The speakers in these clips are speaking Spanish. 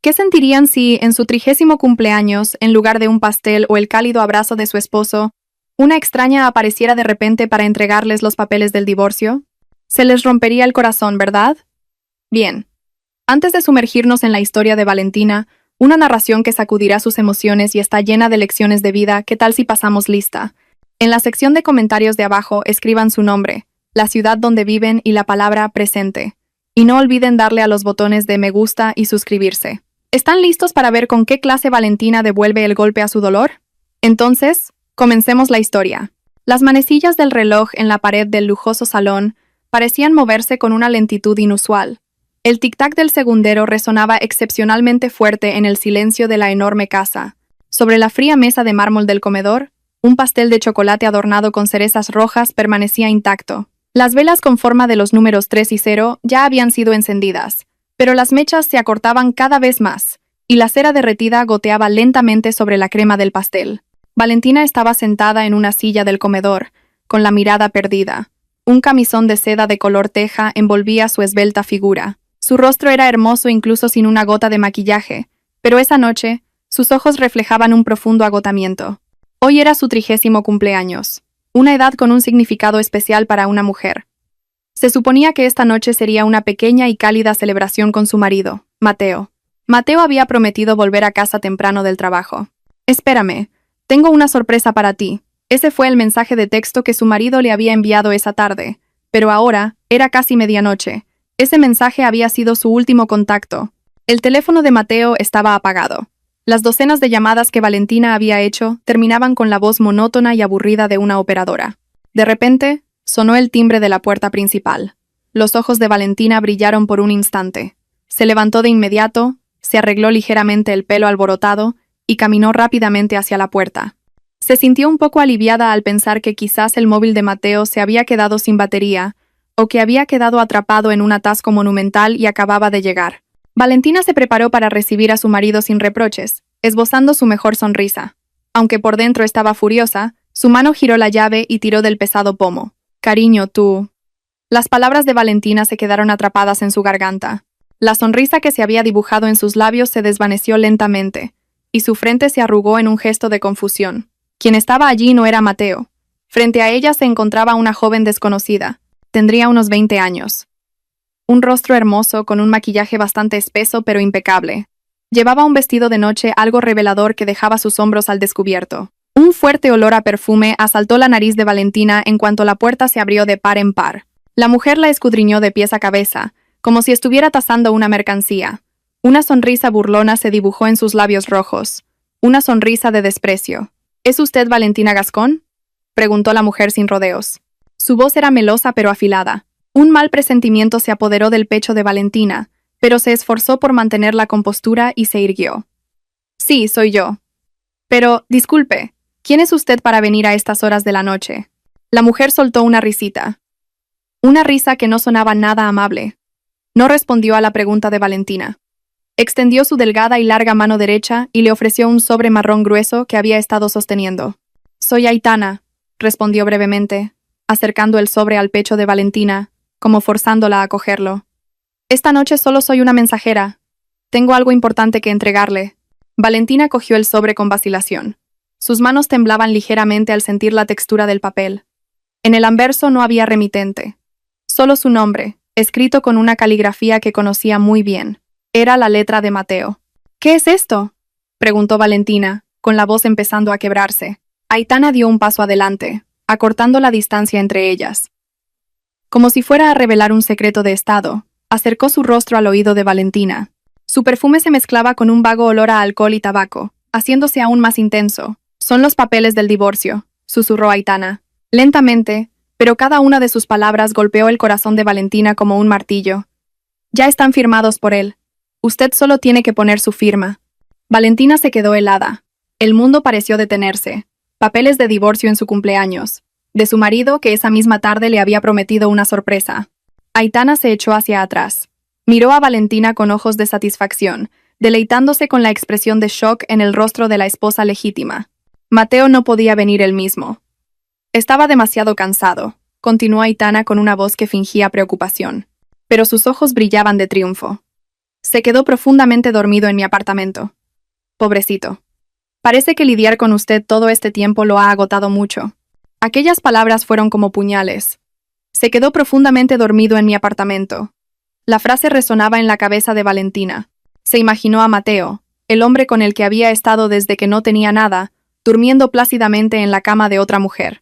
¿Qué sentirían si, en su 30º cumpleaños, en lugar de un pastel o el cálido abrazo de su esposo, una extraña apareciera de repente para entregarles los papeles del divorcio? Se les rompería el corazón, ¿verdad? Bien. Antes de sumergirnos en la historia de Valentina, una narración que sacudirá sus emociones y está llena de lecciones de vida, ¿qué tal si pasamos lista? En la sección de comentarios de abajo escriban su nombre, la ciudad donde viven y la palabra presente. Y no olviden darle a los botones de me gusta y suscribirse. ¿Están listos para ver con qué clase Valentina devuelve el golpe a su dolor? Entonces, comencemos la historia. Las manecillas del reloj en la pared del lujoso salón parecían moverse con una lentitud inusual. El tic-tac del segundero resonaba excepcionalmente fuerte en el silencio de la enorme casa. Sobre la fría mesa de mármol del comedor, un pastel de chocolate adornado con cerezas rojas permanecía intacto. Las velas con forma de los números 3 y 0 ya habían sido encendidas, pero las mechas se acortaban cada vez más, y la cera derretida goteaba lentamente sobre la crema del pastel. Valentina estaba sentada en una silla del comedor, con la mirada perdida. Un camisón de seda de color teja envolvía su esbelta figura. Su rostro era hermoso incluso sin una gota de maquillaje, pero esa noche, sus ojos reflejaban un profundo agotamiento. Hoy era su 30º cumpleaños, una edad con un significado especial para una mujer. Se suponía que esta noche sería una pequeña y cálida celebración con su marido, Mateo. Mateo había prometido volver a casa temprano del trabajo. «Espérame, tengo una sorpresa para ti». Ese fue el mensaje de texto que su marido le había enviado esa tarde, pero ahora, era casi medianoche. Ese mensaje había sido su último contacto. El teléfono de Mateo estaba apagado. Las docenas de llamadas que Valentina había hecho terminaban con la voz monótona y aburrida de una operadora. De repente, sonó el timbre de la puerta principal. Los ojos de Valentina brillaron por un instante. Se levantó de inmediato, se arregló ligeramente el pelo alborotado y caminó rápidamente hacia la puerta. Se sintió un poco aliviada al pensar que quizás el móvil de Mateo se había quedado sin batería o que había quedado atrapado en un atasco monumental y acababa de llegar. Valentina se preparó para recibir a su marido sin reproches, esbozando su mejor sonrisa. Aunque por dentro estaba furiosa, su mano giró la llave y tiró del pesado pomo. «Cariño, tú». Las palabras de Valentina se quedaron atrapadas en su garganta. La sonrisa que se había dibujado en sus labios se desvaneció lentamente, y su frente se arrugó en un gesto de confusión. Quien estaba allí no era Mateo. Frente a ella se encontraba una joven desconocida. Tendría unos 20 años. Un rostro hermoso con un maquillaje bastante espeso pero impecable. Llevaba un vestido de noche algo revelador que dejaba sus hombros al descubierto. Un fuerte olor a perfume asaltó la nariz de Valentina en cuanto la puerta se abrió de par en par. La mujer la escudriñó de pies a cabeza, como si estuviera tasando una mercancía. Una sonrisa burlona se dibujó en sus labios rojos. Una sonrisa de desprecio. «¿Es usted Valentina Gascón?», preguntó la mujer sin rodeos. Su voz era melosa pero afilada. Un mal presentimiento se apoderó del pecho de Valentina, pero se esforzó por mantener la compostura y se irguió. «Sí, soy yo. Pero, disculpe, ¿quién es usted para venir a estas horas de la noche?». La mujer soltó una risita. Una risa que no sonaba nada amable. No respondió a la pregunta de Valentina. Extendió su delgada y larga mano derecha y le ofreció un sobre marrón grueso que había estado sosteniendo. «Soy Aitana», respondió brevemente, acercando el sobre al pecho de Valentina, como forzándola a cogerlo. «Esta noche solo soy una mensajera. Tengo algo importante que entregarle». Valentina cogió el sobre con vacilación. Sus manos temblaban ligeramente al sentir la textura del papel. En el anverso no había remitente. Solo su nombre, escrito con una caligrafía que conocía muy bien. Era la letra de Mateo. «¿Qué es esto?», preguntó Valentina, con la voz empezando a quebrarse. Aitana dio un paso adelante, acortando la distancia entre ellas. Como si fuera a revelar un secreto de estado, acercó su rostro al oído de Valentina. Su perfume se mezclaba con un vago olor a alcohol y tabaco, haciéndose aún más intenso. «Son los papeles del divorcio», susurró Aitana. Lentamente, pero cada una de sus palabras golpeó el corazón de Valentina como un martillo. «Ya están firmados por él. Usted solo tiene que poner su firma». Valentina se quedó helada. El mundo pareció detenerse. Papeles de divorcio en su cumpleaños. De su marido que esa misma tarde le había prometido una sorpresa. Aitana se echó hacia atrás. Miró a Valentina con ojos de satisfacción, deleitándose con la expresión de shock en el rostro de la esposa legítima. Mateo no podía venir él mismo. Estaba demasiado cansado, continuó Aitana con una voz que fingía preocupación. Pero sus ojos brillaban de triunfo. Se quedó profundamente dormido en mi apartamento. Pobrecito. Parece que lidiar con usted todo este tiempo lo ha agotado mucho. Aquellas palabras fueron como puñales. Se quedó profundamente dormido en mi apartamento. La frase resonaba en la cabeza de Valentina. Se imaginó a Mateo, el hombre con el que había estado desde que no tenía nada, durmiendo plácidamente en la cama de otra mujer.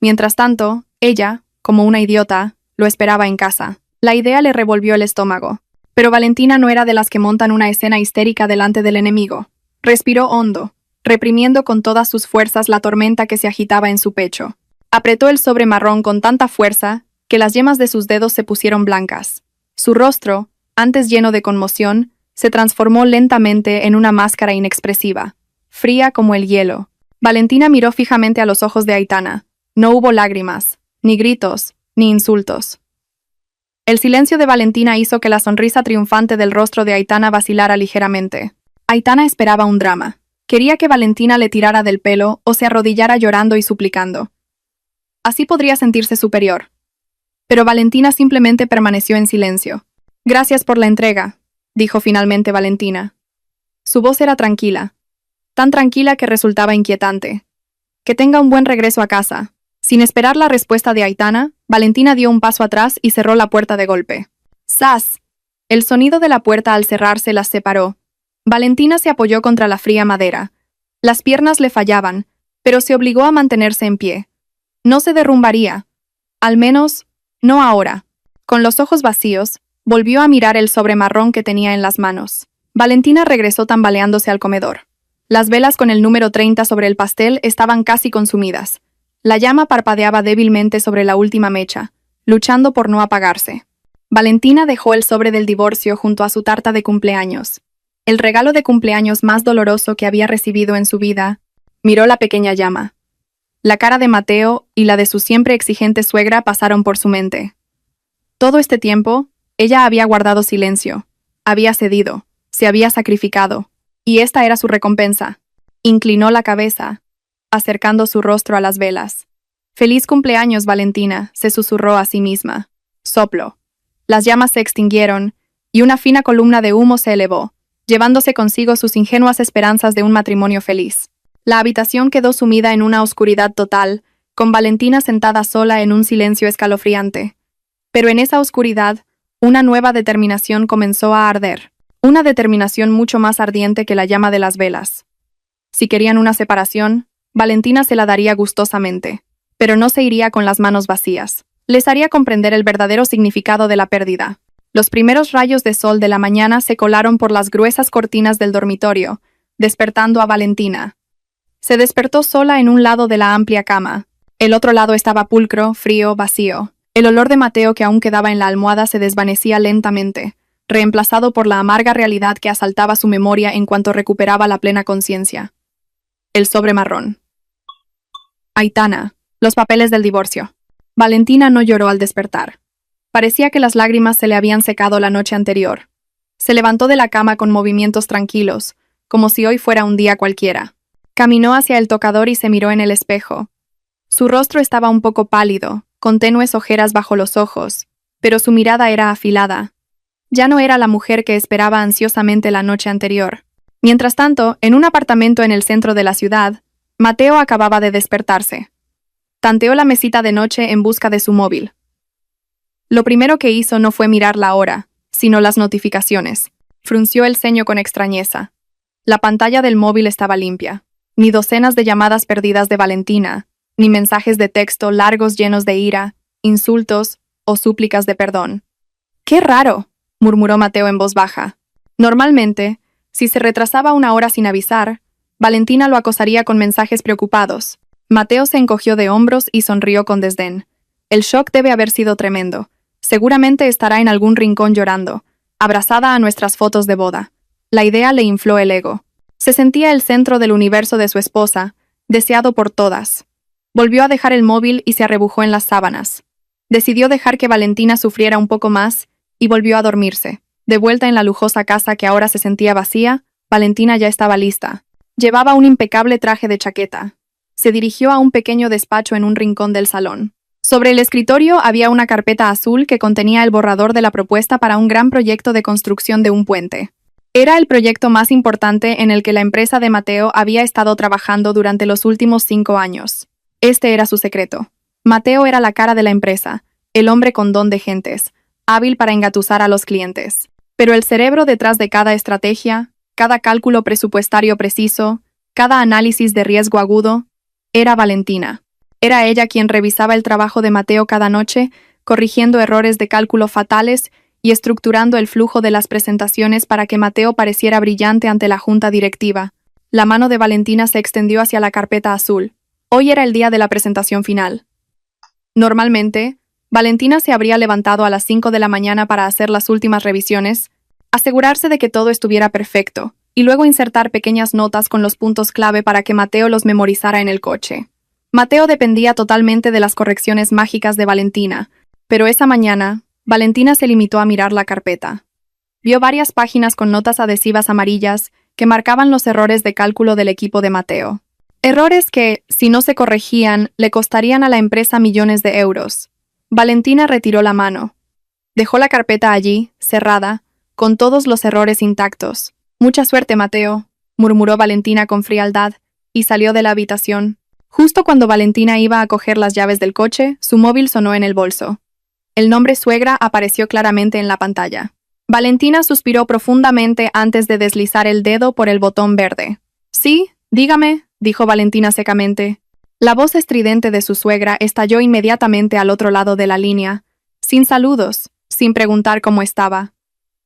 Mientras tanto, ella, como una idiota, lo esperaba en casa. La idea le revolvió el estómago. Pero Valentina no era de las que montan una escena histérica delante del enemigo. Respiró hondo, reprimiendo con todas sus fuerzas la tormenta que se agitaba en su pecho. Apretó el sobre marrón con tanta fuerza que las yemas de sus dedos se pusieron blancas. Su rostro, antes lleno de conmoción, se transformó lentamente en una máscara inexpresiva, fría como el hielo. Valentina miró fijamente a los ojos de Aitana. No hubo lágrimas, ni gritos, ni insultos. El silencio de Valentina hizo que la sonrisa triunfante del rostro de Aitana vacilara ligeramente. Aitana esperaba un drama. Quería que Valentina le tirara del pelo o se arrodillara llorando y suplicando. Así podría sentirse superior. Pero Valentina simplemente permaneció en silencio. Gracias por la entrega, dijo finalmente Valentina. Su voz era tranquila, tan tranquila que resultaba inquietante. Que tenga un buen regreso a casa. Sin esperar la respuesta de Aitana, Valentina dio un paso atrás y cerró la puerta de golpe. ¡Zas! El sonido de la puerta al cerrarse las separó. Valentina se apoyó contra la fría madera. Las piernas le fallaban, pero se obligó a mantenerse en pie. No se derrumbaría. Al menos, no ahora. Con los ojos vacíos, volvió a mirar el sobre marrón que tenía en las manos. Valentina regresó tambaleándose al comedor. Las velas con el número 30 sobre el pastel estaban casi consumidas. La llama parpadeaba débilmente sobre la última mecha, luchando por no apagarse. Valentina dejó el sobre del divorcio junto a su tarta de cumpleaños. El regalo de cumpleaños más doloroso que había recibido en su vida. Miró la pequeña llama. La cara de Mateo y la de su siempre exigente suegra pasaron por su mente. Todo este tiempo, ella había guardado silencio, había cedido, se había sacrificado, y esta era su recompensa. Inclinó la cabeza, acercando su rostro a las velas. «Feliz cumpleaños, Valentina», se susurró a sí misma. Soplo. Las llamas se extinguieron, y una fina columna de humo se elevó, llevándose consigo sus ingenuas esperanzas de un matrimonio feliz. La habitación quedó sumida en una oscuridad total, con Valentina sentada sola en un silencio escalofriante. Pero en esa oscuridad, una nueva determinación comenzó a arder. Una determinación mucho más ardiente que la llama de las velas. Si querían una separación, Valentina se la daría gustosamente, pero no se iría con las manos vacías. Les haría comprender el verdadero significado de la pérdida. Los primeros rayos de sol de la mañana se colaron por las gruesas cortinas del dormitorio, despertando a Valentina. Se despertó sola en un lado de la amplia cama. El otro lado estaba pulcro, frío, vacío. El olor de Mateo que aún quedaba en la almohada se desvanecía lentamente, reemplazado por la amarga realidad que asaltaba su memoria en cuanto recuperaba la plena conciencia. El sobre marrón. Aitana. Los papeles del divorcio. Valentina no lloró al despertar. Parecía que las lágrimas se le habían secado la noche anterior. Se levantó de la cama con movimientos tranquilos, como si hoy fuera un día cualquiera. Caminó hacia el tocador y se miró en el espejo. Su rostro estaba un poco pálido, con tenues ojeras bajo los ojos, pero su mirada era afilada. Ya no era la mujer que esperaba ansiosamente la noche anterior. Mientras tanto, en un apartamento en el centro de la ciudad, Mateo acababa de despertarse. Tanteó la mesita de noche en busca de su móvil. Lo primero que hizo no fue mirar la hora, sino las notificaciones. Frunció el ceño con extrañeza. La pantalla del móvil estaba limpia. Ni docenas de llamadas perdidas de Valentina, ni mensajes de texto largos llenos de ira, insultos o súplicas de perdón. «¡Qué raro!», murmuró Mateo en voz baja. Normalmente, si se retrasaba una hora sin avisar, Valentina lo acosaría con mensajes preocupados. Mateo se encogió de hombros y sonrió con desdén. El shock debe haber sido tremendo. Seguramente estará en algún rincón llorando, abrazada a nuestras fotos de boda. La idea le infló el ego. Se sentía el centro del universo de su esposa, deseado por todas. Volvió a dejar el móvil y se arrebujó en las sábanas. Decidió dejar que Valentina sufriera un poco más y volvió a dormirse. De vuelta en la lujosa casa que ahora se sentía vacía, Valentina ya estaba lista. Llevaba un impecable traje de chaqueta. Se dirigió a un pequeño despacho en un rincón del salón. Sobre el escritorio había una carpeta azul que contenía el borrador de la propuesta para un gran proyecto de construcción de un puente. Era el proyecto más importante en el que la empresa de Mateo había estado trabajando durante los últimos 5 años. Este era su secreto. Mateo era la cara de la empresa, el hombre con don de gentes, hábil para engatusar a los clientes. Pero el cerebro detrás de cada estrategia, cada cálculo presupuestario preciso, cada análisis de riesgo agudo, era Valentina. Era ella quien revisaba el trabajo de Mateo cada noche, corrigiendo errores de cálculo fatales y estructurando el flujo de las presentaciones para que Mateo pareciera brillante ante la junta directiva. La mano de Valentina se extendió hacia la carpeta azul. Hoy era el día de la presentación final. Normalmente, Valentina se habría levantado a las 5 de la mañana para hacer las últimas revisiones, asegurarse de que todo estuviera perfecto, y luego insertar pequeñas notas con los puntos clave para que Mateo los memorizara en el coche. Mateo dependía totalmente de las correcciones mágicas de Valentina, pero esa mañana, Valentina se limitó a mirar la carpeta. Vio varias páginas con notas adhesivas amarillas que marcaban los errores de cálculo del equipo de Mateo. Errores que, si no se corregían, le costarían a la empresa millones de euros. Valentina retiró la mano. Dejó la carpeta allí, cerrada, con todos los errores intactos. «Mucha suerte, Mateo», murmuró Valentina con frialdad, y salió de la habitación. Justo cuando Valentina iba a coger las llaves del coche, su móvil sonó en el bolso. El nombre suegra apareció claramente en la pantalla. Valentina suspiró profundamente antes de deslizar el dedo por el botón verde. «Sí, dígame», dijo Valentina secamente. La voz estridente de su suegra estalló inmediatamente al otro lado de la línea, sin saludos, sin preguntar cómo estaba.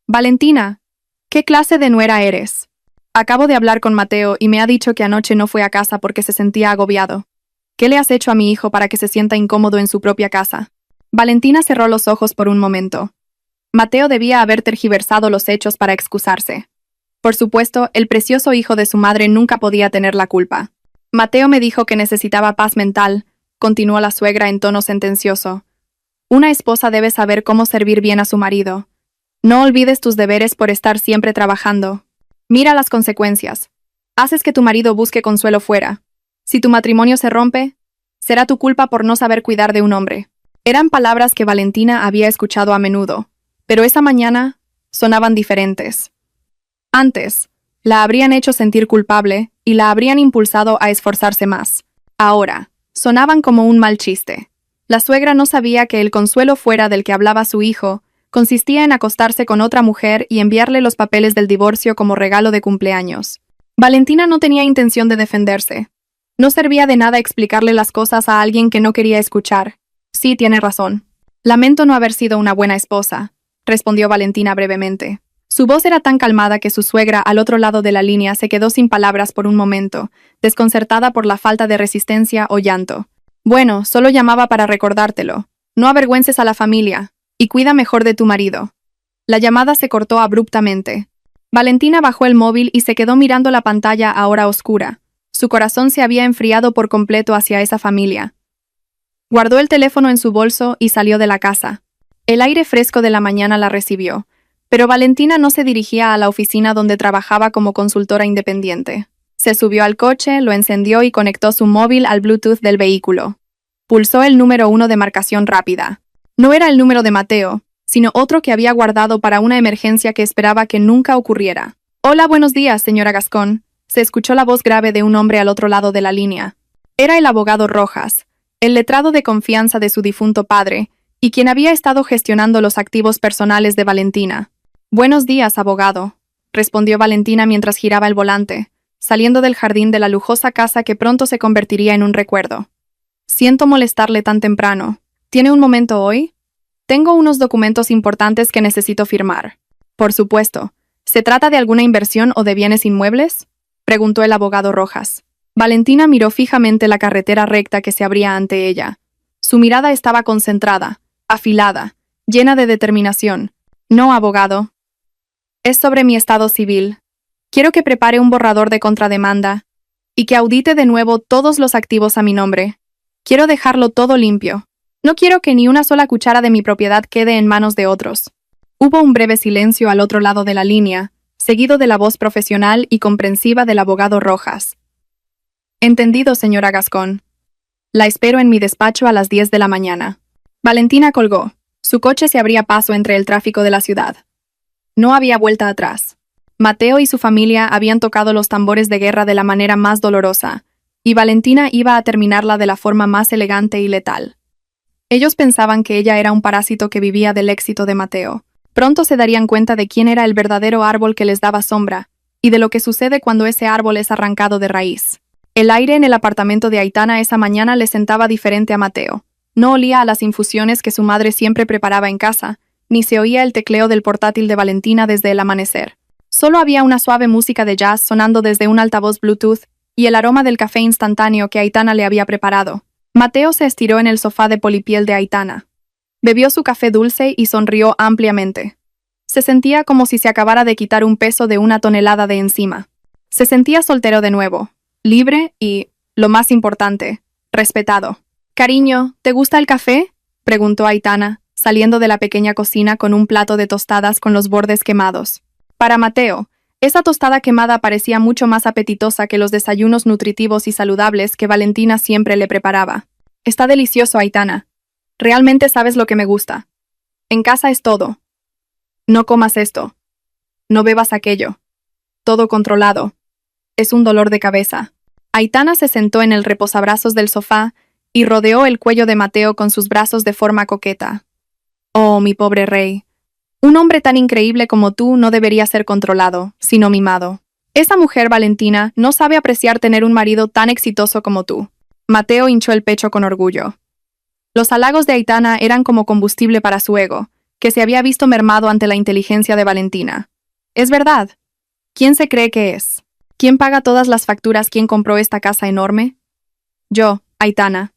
«Valentina, ¿qué clase de nuera eres? Acabo de hablar con Mateo y me ha dicho que anoche no fue a casa porque se sentía agobiado. ¿Qué le has hecho a mi hijo para que se sienta incómodo en su propia casa?» Valentina cerró los ojos por un momento. Mateo debía haber tergiversado los hechos para excusarse. Por supuesto, el precioso hijo de su madre nunca podía tener la culpa. «Mateo me dijo que necesitaba paz mental», continuó la suegra en tono sentencioso. «Una esposa debe saber cómo servir bien a su marido. No olvides tus deberes por estar siempre trabajando. Mira las consecuencias. Haces que tu marido busque consuelo fuera. Si tu matrimonio se rompe, será tu culpa por no saber cuidar de un hombre». Eran palabras que Valentina había escuchado a menudo, pero esa mañana sonaban diferentes. Antes, la habrían hecho sentir culpable y la habrían impulsado a esforzarse más. Ahora, sonaban como un mal chiste. La suegra no sabía que el consuelo fuera del que hablaba su hijo consistía en acostarse con otra mujer y enviarle los papeles del divorcio como regalo de cumpleaños. Valentina no tenía intención de defenderse. No servía de nada explicarle las cosas a alguien que no quería escuchar. «Sí, tiene razón. Lamento no haber sido una buena esposa», respondió Valentina brevemente. Su voz era tan calmada que su suegra al otro lado de la línea se quedó sin palabras por un momento, desconcertada por la falta de resistencia o llanto. «Bueno, solo llamaba para recordártelo. No avergüences a la familia, y cuida mejor de tu marido». La llamada se cortó abruptamente. Valentina bajó el móvil y se quedó mirando la pantalla ahora oscura. Su corazón se había enfriado por completo hacia esa familia. Guardó el teléfono en su bolso y salió de la casa. El aire fresco de la mañana la recibió, pero Valentina no se dirigía a la oficina donde trabajaba como consultora independiente. Se subió al coche, lo encendió y conectó su móvil al Bluetooth del vehículo. Pulsó el número 1 de marcación rápida. No era el número de Mateo, sino otro que había guardado para una emergencia que esperaba que nunca ocurriera. «Hola, buenos días, señora Gascón», se escuchó la voz grave de un hombre al otro lado de la línea. Era el abogado Rojas, el letrado de confianza de su difunto padre, y quien había estado gestionando los activos personales de Valentina. «Buenos días, abogado», respondió Valentina mientras giraba el volante, saliendo del jardín de la lujosa casa que pronto se convertiría en un recuerdo. «Siento molestarle tan temprano. ¿Tiene un momento hoy? Tengo unos documentos importantes que necesito firmar». «Por supuesto. ¿Se trata de alguna inversión o de bienes inmuebles?», preguntó el abogado Rojas. Valentina miró fijamente la carretera recta que se abría ante ella. Su mirada estaba concentrada, afilada, llena de determinación. «No, abogado. Es sobre mi estado civil. Quiero que prepare un borrador de contrademanda y que audite de nuevo todos los activos a mi nombre. Quiero dejarlo todo limpio. No quiero que ni una sola cuchara de mi propiedad quede en manos de otros». Hubo un breve silencio al otro lado de la línea, seguido de la voz profesional y comprensiva del abogado Rojas. «Entendido, señora Gascón. La espero en mi despacho a las 10 de la mañana. Valentina colgó. Su coche se abría paso entre el tráfico de la ciudad. No había vuelta atrás. Mateo y su familia habían tocado los tambores de guerra de la manera más dolorosa, y Valentina iba a terminarla de la forma más elegante y letal. Ellos pensaban que ella era un parásito que vivía del éxito de Mateo. Pronto se darían cuenta de quién era el verdadero árbol que les daba sombra, y de lo que sucede cuando ese árbol es arrancado de raíz. El aire en el apartamento de Aitana esa mañana le sentaba diferente a Mateo. No olía a las infusiones que su madre siempre preparaba en casa, ni se oía el tecleo del portátil de Valentina desde el amanecer. Solo había una suave música de jazz sonando desde un altavoz Bluetooth y el aroma del café instantáneo que Aitana le había preparado. Mateo se estiró en el sofá de polipiel de Aitana. Bebió su café dulce y sonrió ampliamente. Se sentía como si se acabara de quitar un peso de 1 tonelada de encima. Se sentía soltero de nuevo, libre y, lo más importante, respetado. «Cariño, ¿te gusta el café?», preguntó Aitana, saliendo de la pequeña cocina con un plato de tostadas con los bordes quemados. Para Mateo, esa tostada quemada parecía mucho más apetitosa que los desayunos nutritivos y saludables que Valentina siempre le preparaba. «Está delicioso, Aitana. Realmente sabes lo que me gusta. En casa es todo. No comas esto. No bebas aquello. Todo controlado. Es un dolor de cabeza». Aitana se sentó en el reposabrazos del sofá y rodeó el cuello de Mateo con sus brazos de forma coqueta. «Oh, mi pobre rey. Un hombre tan increíble como tú no debería ser controlado, sino mimado. Esa mujer, Valentina, no sabe apreciar tener un marido tan exitoso como tú». Mateo hinchó el pecho con orgullo. Los halagos de Aitana eran como combustible para su ego, que se había visto mermado ante la inteligencia de Valentina. «Es verdad. ¿Quién se cree que es? ¿Quién paga todas las facturas? ¿Quién compró esta casa enorme?» «Yo, Aitana.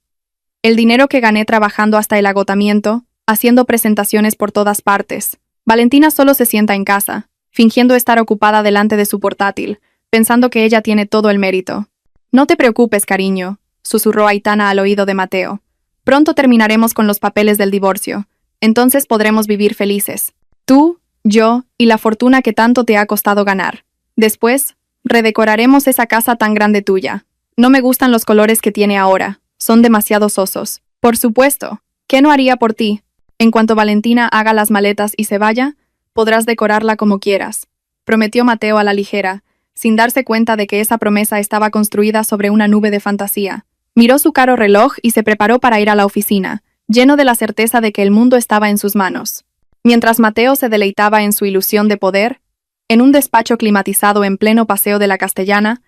El dinero que gané trabajando hasta el agotamiento, haciendo presentaciones por todas partes». Valentina solo se sienta en casa, fingiendo estar ocupada delante de su portátil, pensando que ella tiene todo el mérito. «No te preocupes, cariño», susurró Aitana al oído de Mateo. «Pronto terminaremos con los papeles del divorcio. Entonces podremos vivir felices. Tú, yo y la fortuna que tanto te ha costado ganar. Después, redecoraremos esa casa tan grande tuya. No me gustan los colores que tiene ahora. Son demasiado sosos. Por supuesto. ¿Qué no haría por ti? En cuanto Valentina haga las maletas y se vaya, podrás decorarla como quieras», prometió Mateo a la ligera, sin darse cuenta de que esa promesa estaba construida sobre una nube de fantasía. Miró su caro reloj y se preparó para ir a la oficina, lleno de la certeza de que el mundo estaba en sus manos. Mientras Mateo se deleitaba en su ilusión de poder, en un despacho climatizado en pleno Paseo de la Castellana,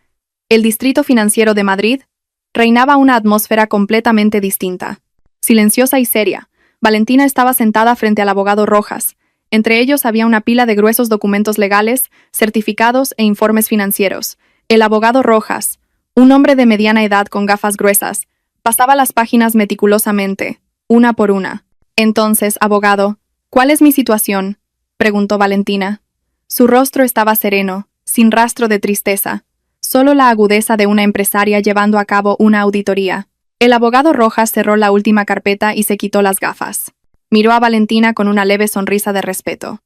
el distrito financiero de Madrid, reinaba una atmósfera completamente distinta. Silenciosa y seria, Valentina estaba sentada frente al abogado Rojas. Entre ellos había una pila de gruesos documentos legales, certificados e informes financieros. El abogado Rojas, un hombre de mediana edad con gafas gruesas, pasaba las páginas meticulosamente, una por una. «Entonces, abogado, ¿cuál es mi situación?», preguntó Valentina. Su rostro estaba sereno, sin rastro de tristeza, solo la agudeza de una empresaria llevando a cabo una auditoría. El abogado Rojas cerró la última carpeta y se quitó las gafas. Miró a Valentina con una leve sonrisa de respeto.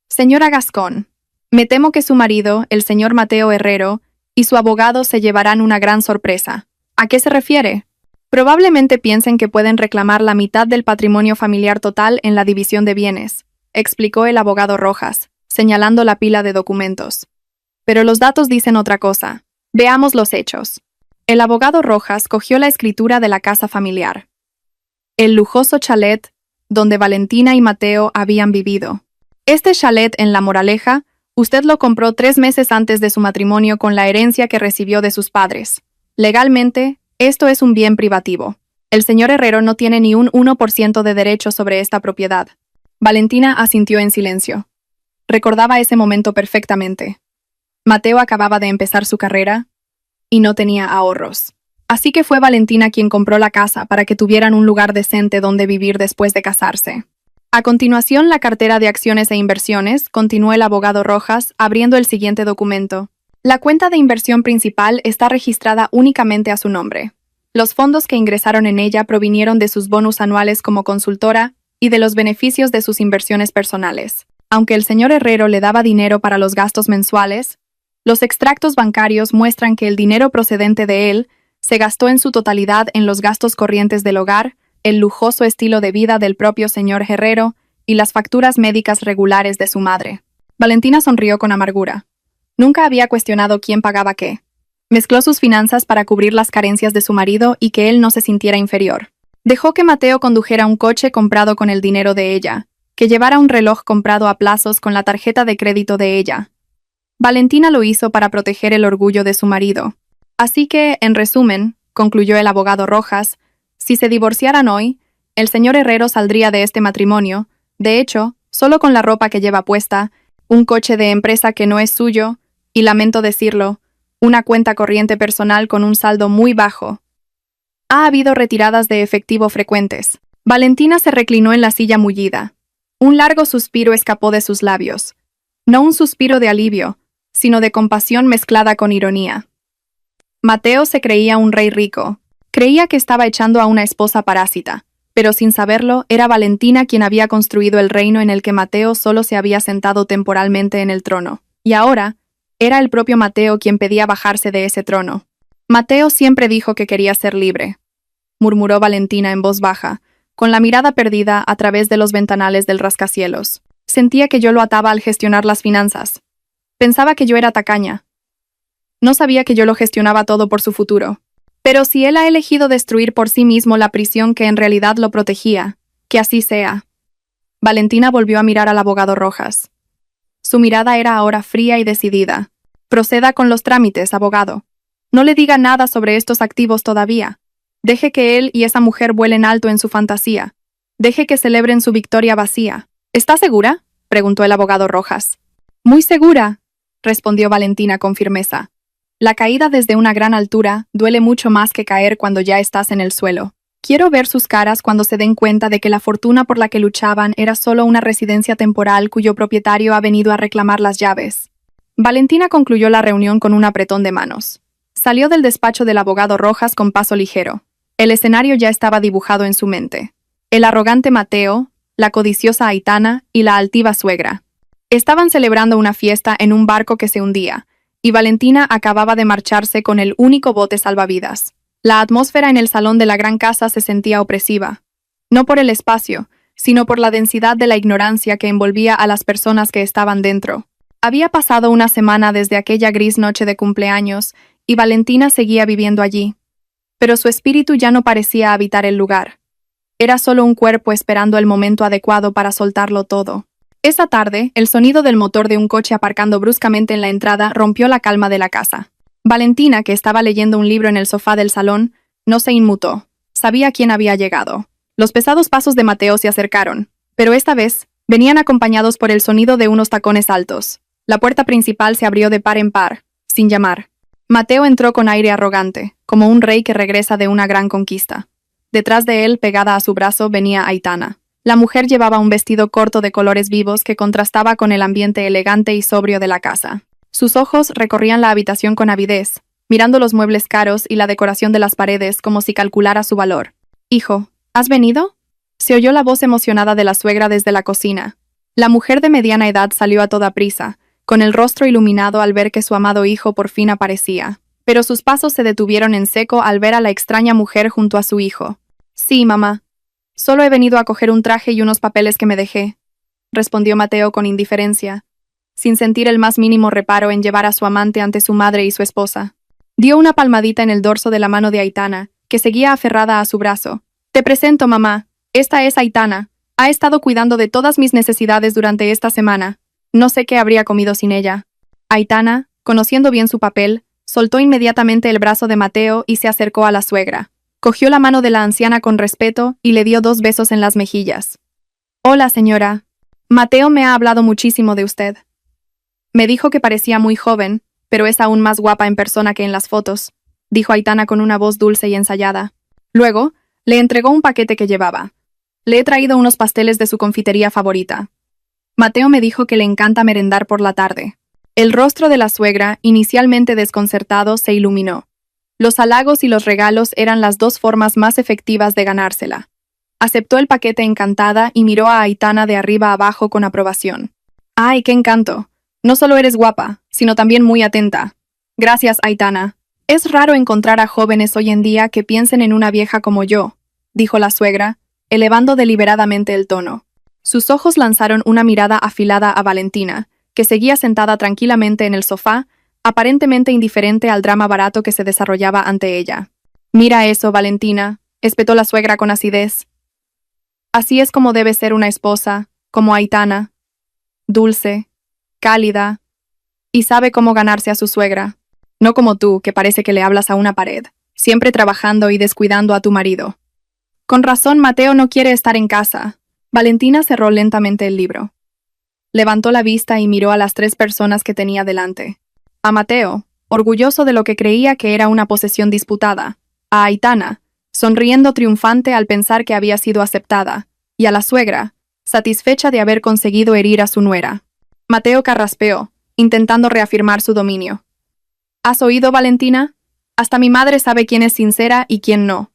«Señora Gascón, me temo que su marido, el señor Mateo Herrero, y su abogado se llevarán una gran sorpresa». «¿A qué se refiere?». «Probablemente piensen que pueden reclamar la mitad del patrimonio familiar total en la división de bienes», explicó el abogado Rojas, señalando la pila de documentos. «Pero los datos dicen otra cosa. Veamos los hechos». El abogado Rojas cogió la escritura de la casa familiar. El lujoso chalet donde Valentina y Mateo habían vivido. Este chalet en La Moraleja, usted lo compró 3 meses antes de su matrimonio con la herencia que recibió de sus padres. Legalmente, esto es un bien privativo. El señor Herrero no tiene ni un 1% de derecho sobre esta propiedad. Valentina asintió en silencio. Recordaba ese momento perfectamente. Mateo acababa de empezar su carrera y no tenía ahorros. Así que fue Valentina quien compró la casa para que tuvieran un lugar decente donde vivir después de casarse. A continuación, la cartera de acciones e inversiones, continuó el abogado Rojas, abriendo el siguiente documento. La cuenta de inversión principal está registrada únicamente a su nombre. Los fondos que ingresaron en ella provinieron de sus bonus anuales como consultora y de los beneficios de sus inversiones personales. Aunque el señor Herrero le daba dinero para los gastos mensuales, los extractos bancarios muestran que el dinero procedente de él Se gastó en su totalidad en los gastos corrientes del hogar, el lujoso estilo de vida del propio señor Herrero y las facturas médicas regulares de su madre. Valentina sonrió con amargura. Nunca había cuestionado quién pagaba qué. Mezcló sus finanzas para cubrir las carencias de su marido y que él no se sintiera inferior. Dejó que Mateo condujera un coche comprado con el dinero de ella, que llevara un reloj comprado a plazos con la tarjeta de crédito de ella. Valentina lo hizo para proteger el orgullo de su marido. Así que, en resumen, concluyó el abogado Rojas, si se divorciaran hoy, el señor Herrero saldría de este matrimonio, de hecho, solo con la ropa que lleva puesta, un coche de empresa que no es suyo, y lamento decirlo, una cuenta corriente personal con un saldo muy bajo. Ha habido retiradas de efectivo frecuentes. Valentina se reclinó en la silla mullida. Un largo suspiro escapó de sus labios. No un suspiro de alivio, sino de compasión mezclada con ironía. Mateo se creía un rey rico. Creía que estaba echando a una esposa parásita, pero sin saberlo, era Valentina quien había construido el reino en el que Mateo solo se había sentado temporalmente en el trono. Y ahora, era el propio Mateo quien pedía bajarse de ese trono. Mateo siempre dijo que quería ser libre, murmuró Valentina en voz baja, con la mirada perdida a través de los ventanales del rascacielos. Sentía que yo lo ataba al gestionar las finanzas. Pensaba que yo era tacaña. No sabía que yo lo gestionaba todo por su futuro. Pero si él ha elegido destruir por sí mismo la prisión que en realidad lo protegía, que así sea. Valentina volvió a mirar al abogado Rojas. Su mirada era ahora fría y decidida. Proceda con los trámites, abogado. No le diga nada sobre estos activos todavía. Deje que él y esa mujer vuelen alto en su fantasía. Deje que celebren su victoria vacía. ¿Está segura?, preguntó el abogado Rojas. Muy segura, respondió Valentina con firmeza. La caída desde una gran altura duele mucho más que caer cuando ya estás en el suelo. Quiero ver sus caras cuando se den cuenta de que la fortuna por la que luchaban era solo una residencia temporal cuyo propietario ha venido a reclamar las llaves. Valentina concluyó la reunión con un apretón de manos. Salió del despacho del abogado Rojas con paso ligero. El escenario ya estaba dibujado en su mente. El arrogante Mateo, la codiciosa Aitana y la altiva suegra. Estaban celebrando una fiesta en un barco que se hundía, y Valentina acababa de marcharse con el único bote salvavidas. La atmósfera en el salón de la gran casa se sentía opresiva, no por el espacio, sino por la densidad de la ignorancia que envolvía a las personas que estaban dentro. Había pasado una semana desde aquella gris noche de cumpleaños, y Valentina seguía viviendo allí. Pero su espíritu ya no parecía habitar el lugar. Era solo un cuerpo esperando el momento adecuado para soltarlo todo. Esa tarde, el sonido del motor de un coche aparcando bruscamente en la entrada rompió la calma de la casa. Valentina, que estaba leyendo un libro en el sofá del salón, no se inmutó. Sabía quién había llegado. Los pesados pasos de Mateo se acercaron, pero esta vez venían acompañados por el sonido de unos tacones altos. La puerta principal se abrió de par en par, sin llamar. Mateo entró con aire arrogante, como un rey que regresa de una gran conquista. Detrás de él, pegada a su brazo, venía Aitana. La mujer llevaba un vestido corto de colores vivos que contrastaba con el ambiente elegante y sobrio de la casa. Sus ojos recorrían la habitación con avidez, mirando los muebles caros y la decoración de las paredes como si calculara su valor. «Hijo, ¿has venido?», se oyó la voz emocionada de la suegra desde la cocina. La mujer de mediana edad salió a toda prisa, con el rostro iluminado al ver que su amado hijo por fin aparecía. Pero sus pasos se detuvieron en seco al ver a la extraña mujer junto a su hijo. «Sí, mamá. Solo he venido a coger un traje y unos papeles que me dejé», respondió Mateo con indiferencia, sin sentir el más mínimo reparo en llevar a su amante ante su madre y su esposa. Dio una palmadita en el dorso de la mano de Aitana, que seguía aferrada a su brazo. «Te presento, mamá. Esta es Aitana. Ha estado cuidando de todas mis necesidades durante esta semana. No sé qué habría comido sin ella». Aitana, conociendo bien su papel, soltó inmediatamente el brazo de Mateo y se acercó a la suegra. Cogió la mano de la anciana con respeto y le dio 2 besos en las mejillas. «Hola, señora. Mateo me ha hablado muchísimo de usted. Me dijo que parecía muy joven, pero es aún más guapa en persona que en las fotos», dijo Aitana con una voz dulce y ensayada. Luego, le entregó un paquete que llevaba. «Le he traído unos pasteles de su confitería favorita. Mateo me dijo que le encanta merendar por la tarde». El rostro de la suegra, inicialmente desconcertado, se iluminó. Los halagos y los regalos eran las 2 formas más efectivas de ganársela. Aceptó el paquete encantada y miró a Aitana de arriba abajo con aprobación. «¡Ay, qué encanto! No solo eres guapa, sino también muy atenta». «Gracias, Aitana. Es raro encontrar a jóvenes hoy en día que piensen en una vieja como yo, dijo la suegra, elevando deliberadamente el tono. Sus ojos lanzaron una mirada afilada a Valentina, que seguía sentada tranquilamente en el sofá, aparentemente indiferente al drama barato que se desarrollaba ante ella. Mira eso, Valentina, espetó la suegra con acidez. Así es como debe ser una esposa, como Aitana. Dulce, cálida, y sabe cómo ganarse a su suegra. No como tú, que parece que le hablas a una pared, siempre trabajando y descuidando a tu marido. Con razón, Mateo no quiere estar en casa. Valentina cerró lentamente el libro. Levantó la vista y miró a las 3 personas que tenía delante. A Mateo, orgulloso de lo que creía que era una posesión disputada. A Aitana, sonriendo triunfante al pensar que había sido aceptada. Y a la suegra, satisfecha de haber conseguido herir a su nuera. Mateo carraspeó, intentando reafirmar su dominio. ¿Has oído, Valentina? Hasta mi madre sabe quién es sincera y quién no.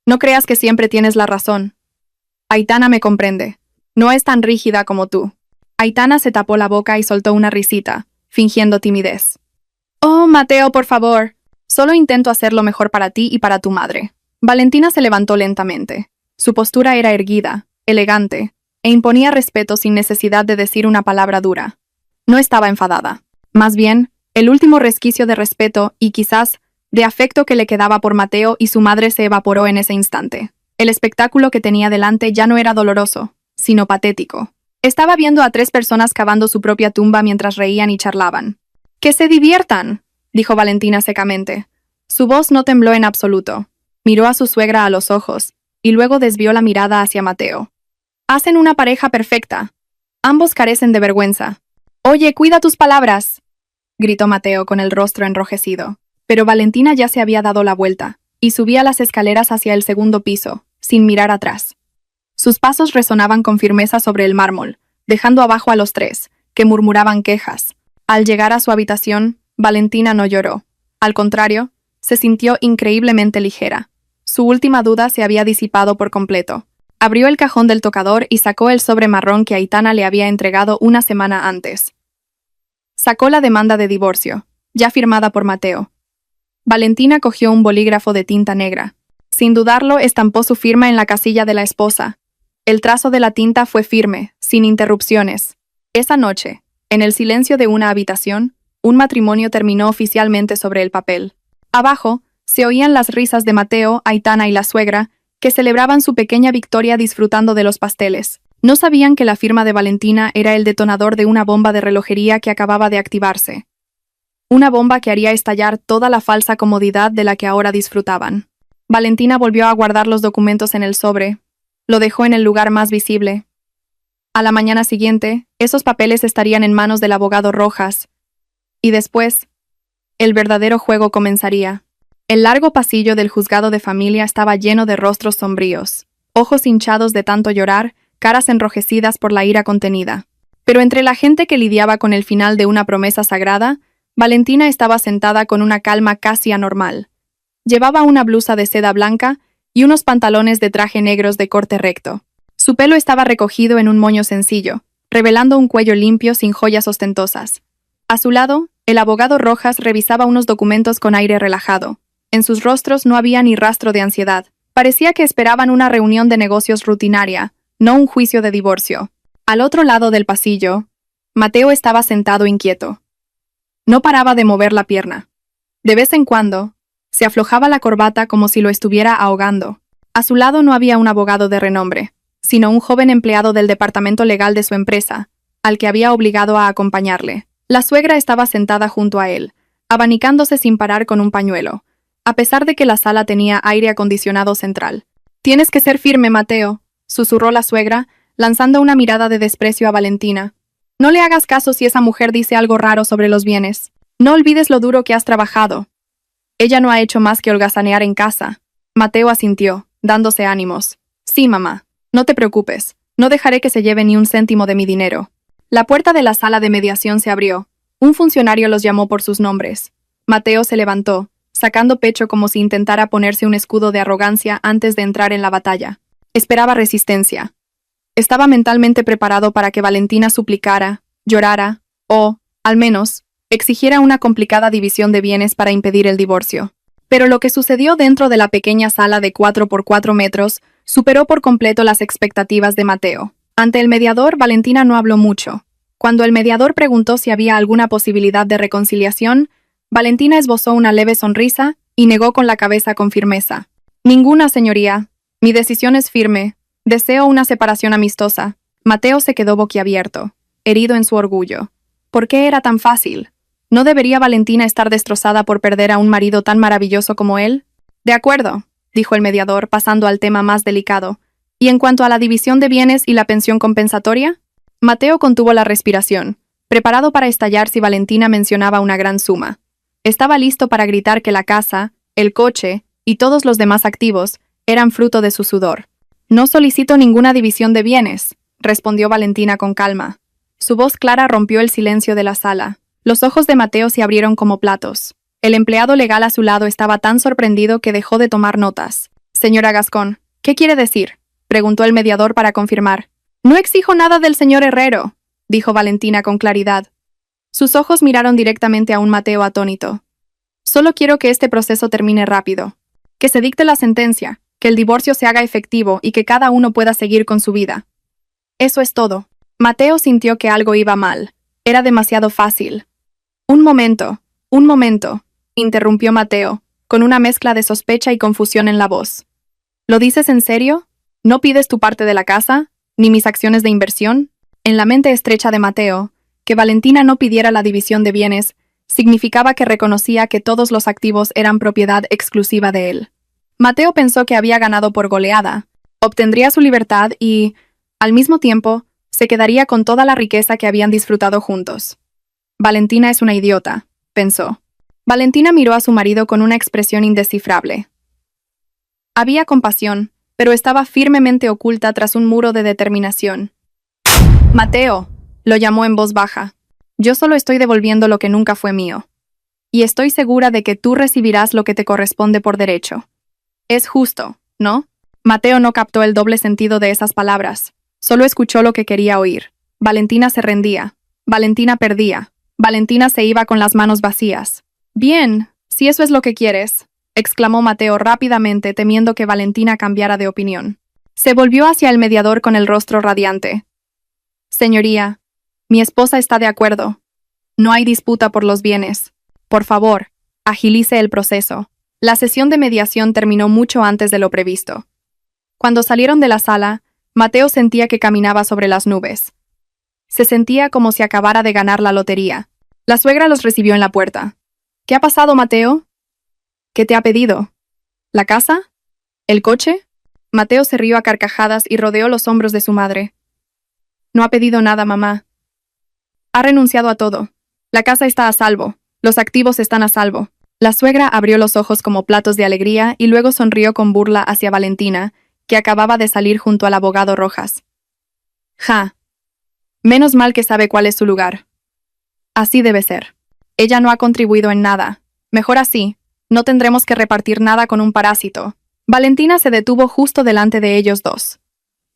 No creas que siempre tienes la razón. Aitana me comprende. No es tan rígida como tú. Aitana se tapó la boca y soltó una risita, fingiendo timidez. Oh, Mateo, por favor. Solo intento hacer lo mejor para ti y para tu madre. Valentina se levantó lentamente. Su postura era erguida, elegante, e imponía respeto sin necesidad de decir una palabra dura. No estaba enfadada. Más bien, el último resquicio de respeto y quizás de afecto que le quedaba por Mateo y su madre se evaporó en ese instante. El espectáculo que tenía delante ya no era doloroso, sino patético. Estaba viendo a 3 personas cavando su propia tumba mientras reían y charlaban. ¡Que se diviertan!, dijo Valentina secamente. Su voz no tembló en absoluto. Miró a su suegra a los ojos, y luego desvió la mirada hacia Mateo. Hacen una pareja perfecta. Ambos carecen de vergüenza. Oye, cuida tus palabras, gritó Mateo con el rostro enrojecido. Pero Valentina ya se había dado la vuelta, y subía las escaleras hacia el 2.º piso, sin mirar atrás. Sus pasos resonaban con firmeza sobre el mármol, dejando abajo a los 3, que murmuraban quejas. Al llegar a su habitación, Valentina no lloró. Al contrario, se sintió increíblemente ligera. Su última duda se había disipado por completo. Abrió el cajón del tocador y sacó el sobre marrón que Aitana le había entregado una semana antes. Sacó la demanda de divorcio, ya firmada por Mateo. Valentina cogió un bolígrafo de tinta negra. Sin dudarlo, estampó su firma en la casilla de la esposa. El trazo de la tinta fue firme, sin interrupciones. Esa noche, en el silencio de una habitación, un matrimonio terminó oficialmente sobre el papel. Abajo, se oían las risas de Mateo, Aitana y la suegra, que celebraban su pequeña victoria disfrutando de los pasteles. No sabían que la firma de Valentina era el detonador de una bomba de relojería que acababa de activarse. Una bomba que haría estallar toda la falsa comodidad de la que ahora disfrutaban. Valentina volvió a guardar los documentos en el sobre. Lo dejó en el lugar más visible. A la mañana siguiente, esos papeles estarían en manos del abogado Rojas. Y después, el verdadero juego comenzaría. El largo pasillo del juzgado de familia estaba lleno de rostros sombríos, ojos hinchados de tanto llorar, caras enrojecidas por la ira contenida. Pero entre la gente que lidiaba con el final de una promesa sagrada, Valentina estaba sentada con una calma casi anormal. Llevaba una blusa de seda blanca y unos pantalones de traje negros de corte recto. Su pelo estaba recogido en un moño sencillo, revelando un cuello limpio sin joyas ostentosas. A su lado, el abogado Rojas revisaba unos documentos con aire relajado. En sus rostros no había ni rastro de ansiedad. Parecía que esperaban una reunión de negocios rutinaria, no un juicio de divorcio. Al otro lado del pasillo, Mateo estaba sentado inquieto. No paraba de mover la pierna. De vez en cuando, se aflojaba la corbata como si lo estuviera ahogando. A su lado no había un abogado de renombre, sino un joven empleado del departamento legal de su empresa, al que había obligado a acompañarle. La suegra estaba sentada junto a él, abanicándose sin parar con un pañuelo, a pesar de que la sala tenía aire acondicionado central. «Tienes que ser firme, Mateo», susurró la suegra, lanzando una mirada de desprecio a Valentina. «No le hagas caso si esa mujer dice algo raro sobre los bienes. No olvides lo duro que has trabajado. Ella no ha hecho más que holgazanear en casa». Mateo asintió, dándose ánimos. «Sí, mamá. No te preocupes. No dejaré que se lleve ni un céntimo de mi dinero». La puerta de la sala de mediación se abrió. Un funcionario los llamó por sus nombres. Mateo se levantó, sacando pecho como si intentara ponerse un escudo de arrogancia antes de entrar en la batalla. Esperaba resistencia. Estaba mentalmente preparado para que Valentina suplicara, llorara, o, al menos, exigiera una complicada división de bienes para impedir el divorcio. Pero lo que sucedió dentro de la pequeña sala de 4 por 4 metros superó por completo las expectativas de Mateo. Ante el mediador, Valentina no habló mucho. Cuando el mediador preguntó si había alguna posibilidad de reconciliación, Valentina esbozó una leve sonrisa y negó con la cabeza con firmeza. Ninguna, señoría. Mi decisión es firme. Deseo una separación amistosa. Mateo se quedó boquiabierto, herido en su orgullo. ¿Por qué era tan fácil? ¿No debería Valentina estar destrozada por perder a un marido tan maravilloso como él? De acuerdo, dijo el mediador, pasando al tema más delicado. ¿Y en cuanto a la división de bienes y la pensión compensatoria? Mateo contuvo la respiración, preparado para estallar si Valentina mencionaba una gran suma. Estaba listo para gritar que la casa, el coche y todos los demás activos eran fruto de su sudor. No solicito ninguna división de bienes, respondió Valentina con calma. Su voz clara rompió el silencio de la sala. Los ojos de Mateo se abrieron como platos. El empleado legal a su lado estaba tan sorprendido que dejó de tomar notas. Señora Gascón, ¿qué quiere decir?, preguntó el mediador para confirmar. No exijo nada del señor Herrero, dijo Valentina con claridad. Sus ojos miraron directamente a un Mateo atónito. Solo quiero que este proceso termine rápido. Que se dicte la sentencia, que el divorcio se haga efectivo y que cada uno pueda seguir con su vida. Eso es todo. Mateo sintió que algo iba mal. Era demasiado fácil. Un momento, interrumpió Mateo, con una mezcla de sospecha y confusión en la voz. ¿Lo dices en serio? ¿No pides tu parte de la casa, ni mis acciones de inversión? En la mente estrecha de Mateo, que Valentina no pidiera la división de bienes, significaba que reconocía que todos los activos eran propiedad exclusiva de él. Mateo pensó que había ganado por goleada, obtendría su libertad y, al mismo tiempo, se quedaría con toda la riqueza que habían disfrutado juntos. Valentina es una idiota, pensó. Valentina miró a su marido con una expresión indescifrable. Había compasión, pero estaba firmemente oculta tras un muro de determinación. Mateo, lo llamó en voz baja. Yo solo estoy devolviendo lo que nunca fue mío. Y estoy segura de que tú recibirás lo que te corresponde por derecho. Es justo, ¿no? Mateo no captó el doble sentido de esas palabras. Solo escuchó lo que quería oír. Valentina se rendía. Valentina perdía. Valentina se iba con las manos vacías. Bien, si eso es lo que quieres, exclamó Mateo rápidamente, temiendo que Valentina cambiara de opinión. Se volvió hacia el mediador con el rostro radiante. Señoría, mi esposa está de acuerdo. No hay disputa por los bienes. Por favor, agilice el proceso. La sesión de mediación terminó mucho antes de lo previsto. Cuando salieron de la sala, Mateo sentía que caminaba sobre las nubes. Se sentía como si acabara de ganar la lotería. La suegra los recibió en la puerta. ¿Qué ha pasado, Mateo? ¿Qué te ha pedido? ¿La casa? ¿El coche? Mateo se rió a carcajadas y rodeó los hombros de su madre. No ha pedido nada, mamá. Ha renunciado a todo. La casa está a salvo. Los activos están a salvo. La suegra abrió los ojos como platos de alegría y luego sonrió con burla hacia Valentina, que acababa de salir junto al abogado Rojas. Ja. Menos mal que sabe cuál es su lugar. Así debe ser. Ella no ha contribuido en nada. Mejor así. No tendremos que repartir nada con un parásito. Valentina se detuvo justo delante de ellos dos.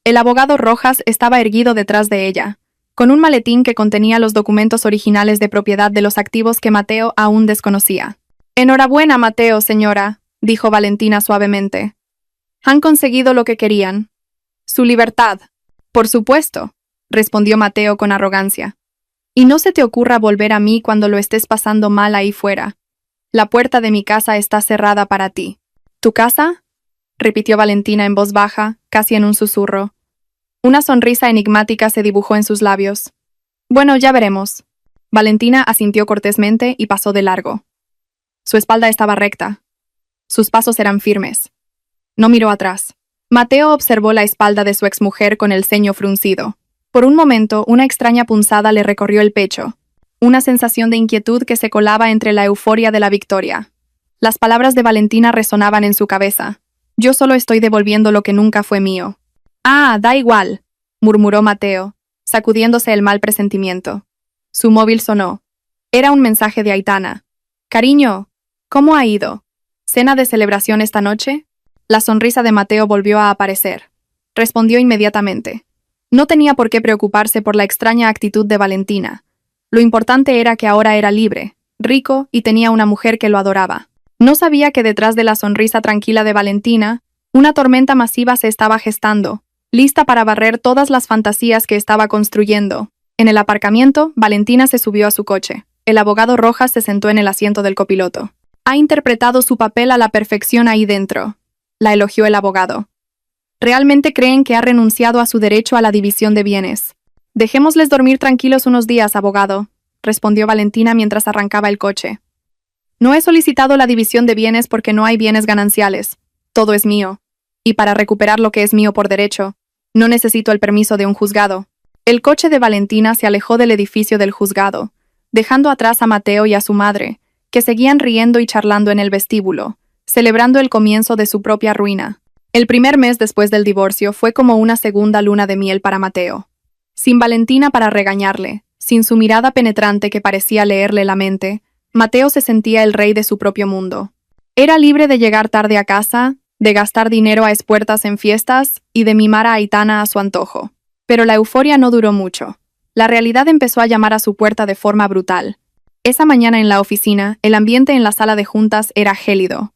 El abogado Rojas estaba erguido detrás de ella, con un maletín que contenía los documentos originales de propiedad de los activos que Mateo aún desconocía. Enhorabuena, Mateo, señora, dijo Valentina suavemente. Han conseguido lo que querían. Su libertad. Por supuesto, respondió Mateo con arrogancia. Y no se te ocurra volver a mí cuando lo estés pasando mal ahí fuera. La puerta de mi casa está cerrada para ti. ¿Tu casa?, repitió Valentina en voz baja, casi en un susurro. Una sonrisa enigmática se dibujó en sus labios. Bueno, ya veremos. Valentina asintió cortésmente y pasó de largo. Su espalda estaba recta. Sus pasos eran firmes. No miró atrás. Mateo observó la espalda de su exmujer con el ceño fruncido. Por un momento, una extraña punzada le recorrió el pecho. Una sensación de inquietud que se colaba entre la euforia de la victoria. Las palabras de Valentina resonaban en su cabeza. Yo solo estoy devolviendo lo que nunca fue mío. Ah, da igual, murmuró Mateo, sacudiéndose el mal presentimiento. Su móvil sonó. Era un mensaje de Aitana. Cariño, ¿cómo ha ido? ¿Cena de celebración esta noche? La sonrisa de Mateo volvió a aparecer. Respondió inmediatamente. No tenía por qué preocuparse por la extraña actitud de Valentina. Lo importante era que ahora era libre, rico y tenía una mujer que lo adoraba. No sabía que detrás de la sonrisa tranquila de Valentina, una tormenta masiva se estaba gestando, lista para barrer todas las fantasías que estaba construyendo. En el aparcamiento, Valentina se subió a su coche. El abogado Rojas se sentó en el asiento del copiloto. Ha interpretado su papel a la perfección ahí dentro, la elogió el abogado. ¿Realmente creen que ha renunciado a su derecho a la división de bienes? Dejémosles dormir tranquilos unos días, abogado, respondió Valentina mientras arrancaba el coche. No he solicitado la división de bienes porque no hay bienes gananciales. Todo es mío. Y para recuperar lo que es mío por derecho, no necesito el permiso de un juzgado. El coche de Valentina se alejó del edificio del juzgado, dejando atrás a Mateo y a su madre, que seguían riendo y charlando en el vestíbulo, celebrando el comienzo de su propia ruina. El primer mes después del divorcio fue como una segunda luna de miel para Mateo. Sin Valentina para regañarle, sin su mirada penetrante que parecía leerle la mente, Mateo se sentía el rey de su propio mundo. Era libre de llegar tarde a casa, de gastar dinero a espuertas en fiestas y de mimar a Aitana a su antojo. Pero la euforia no duró mucho. La realidad empezó a llamar a su puerta de forma brutal. Esa mañana en la oficina, el ambiente en la sala de juntas era gélido.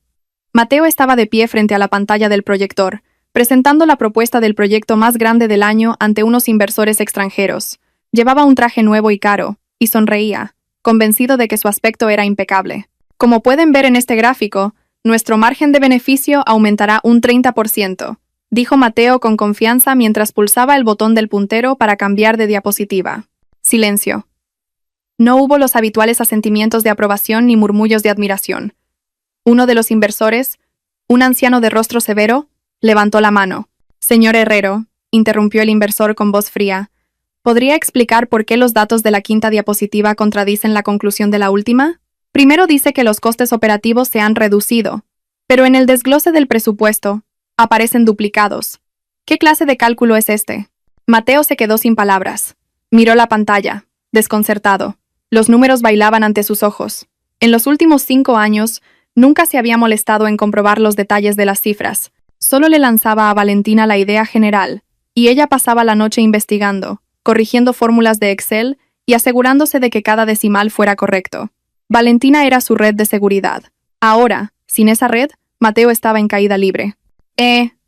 Mateo estaba de pie frente a la pantalla del proyector, presentando la propuesta del proyecto más grande del año ante unos inversores extranjeros. Llevaba un traje nuevo y caro, y sonreía, convencido de que su aspecto era impecable. Como pueden ver en este gráfico, nuestro margen de beneficio aumentará un 30%, dijo Mateo con confianza mientras pulsaba el botón del puntero para cambiar de diapositiva. Silencio. No hubo los habituales asentimientos de aprobación ni murmullos de admiración. Uno de los inversores, un anciano de rostro severo, levantó la mano. Señor Herrero, interrumpió el inversor con voz fría, ¿podría explicar por qué los datos de la quinta diapositiva contradicen la conclusión de la última? Primero dice que los costes operativos se han reducido, pero en el desglose del presupuesto aparecen duplicados. ¿Qué clase de cálculo es este? Mateo se quedó sin palabras. Miró la pantalla, desconcertado. Los números bailaban ante sus ojos. En los últimos 5 años, nunca se había molestado en comprobar los detalles de las cifras. Solo le lanzaba a Valentina la idea general, y ella pasaba la noche investigando, corrigiendo fórmulas de Excel y asegurándose de que cada decimal fuera correcto. Valentina era su red de seguridad. Ahora, sin esa red, Mateo estaba en caída libre.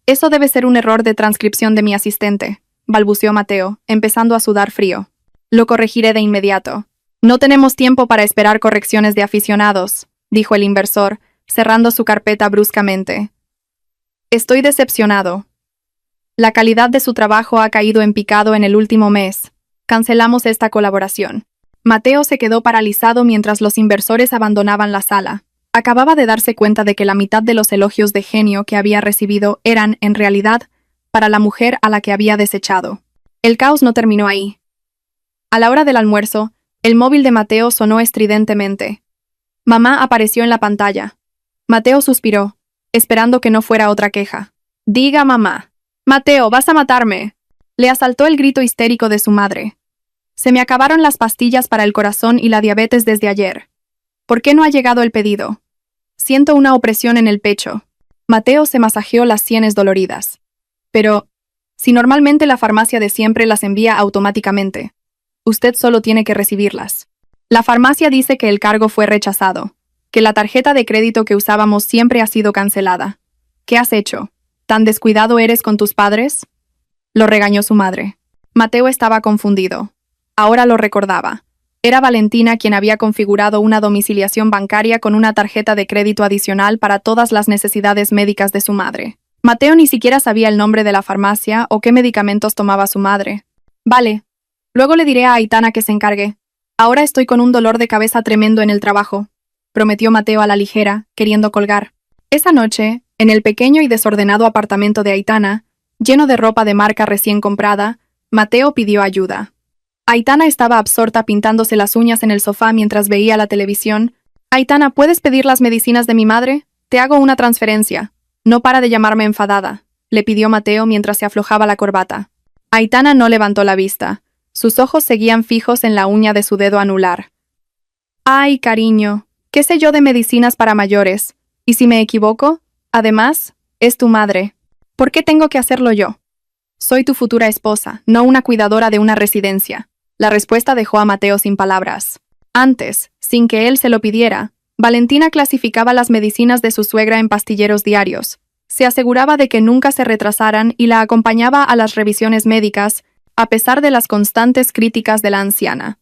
Eso debe ser un error de transcripción de mi asistente, balbuceó Mateo, empezando a sudar frío. Lo corregiré de inmediato. No tenemos tiempo para esperar correcciones de aficionados, dijo el inversor, cerrando su carpeta bruscamente. Estoy decepcionado. La calidad de su trabajo ha caído en picado en el último mes. Cancelamos esta colaboración. Mateo se quedó paralizado mientras los inversores abandonaban la sala. Acababa de darse cuenta de que la mitad de los elogios de genio que había recibido eran, en realidad, para la mujer a la que había desechado. El caos no terminó ahí. A la hora del almuerzo, el móvil de Mateo sonó estridentemente. Mamá apareció en la pantalla. Mateo suspiró, esperando que no fuera otra queja. Diga mamá. Mateo, vas a matarme. Le asaltó el grito histérico de su madre. Se me acabaron las pastillas para el corazón y la diabetes desde ayer. ¿Por qué no ha llegado el pedido? Siento una opresión en el pecho. Mateo se masajeó las sienes doloridas. Pero, si normalmente la farmacia de siempre las envía automáticamente, usted solo tiene que recibirlas. La farmacia dice que el cargo fue rechazado, que la tarjeta de crédito que usábamos siempre ha sido cancelada. ¿Qué has hecho? ¿Tan descuidado eres con tus padres? Lo regañó su madre. Mateo estaba confundido. Ahora lo recordaba. Era Valentina quien había configurado una domiciliación bancaria con una tarjeta de crédito adicional para todas las necesidades médicas de su madre. Mateo ni siquiera sabía el nombre de la farmacia o qué medicamentos tomaba su madre. Vale. Luego le diré a Aitana que se encargue. Ahora estoy con un dolor de cabeza tremendo en el trabajo, prometió Mateo a la ligera, queriendo colgar. Esa noche, en el pequeño y desordenado apartamento de Aitana, lleno de ropa de marca recién comprada, Mateo pidió ayuda. Aitana estaba absorta pintándose las uñas en el sofá mientras veía la televisión. Aitana, ¿puedes pedir las medicinas de mi madre? Te hago una transferencia. No para de llamarme enfadada, le pidió Mateo mientras se aflojaba la corbata. Aitana no levantó la vista. Sus ojos seguían fijos en la uña de su dedo anular. Ay, cariño, ¿qué sé yo de medicinas para mayores? ¿Y si me equivoco? Además, es tu madre. ¿Por qué tengo que hacerlo yo? Soy tu futura esposa, no una cuidadora de una residencia. La respuesta dejó a Mateo sin palabras. Antes, sin que él se lo pidiera, Valentina clasificaba las medicinas de su suegra en pastilleros diarios. Se aseguraba de que nunca se retrasaran y la acompañaba a las revisiones médicas, a pesar de las constantes críticas de la anciana.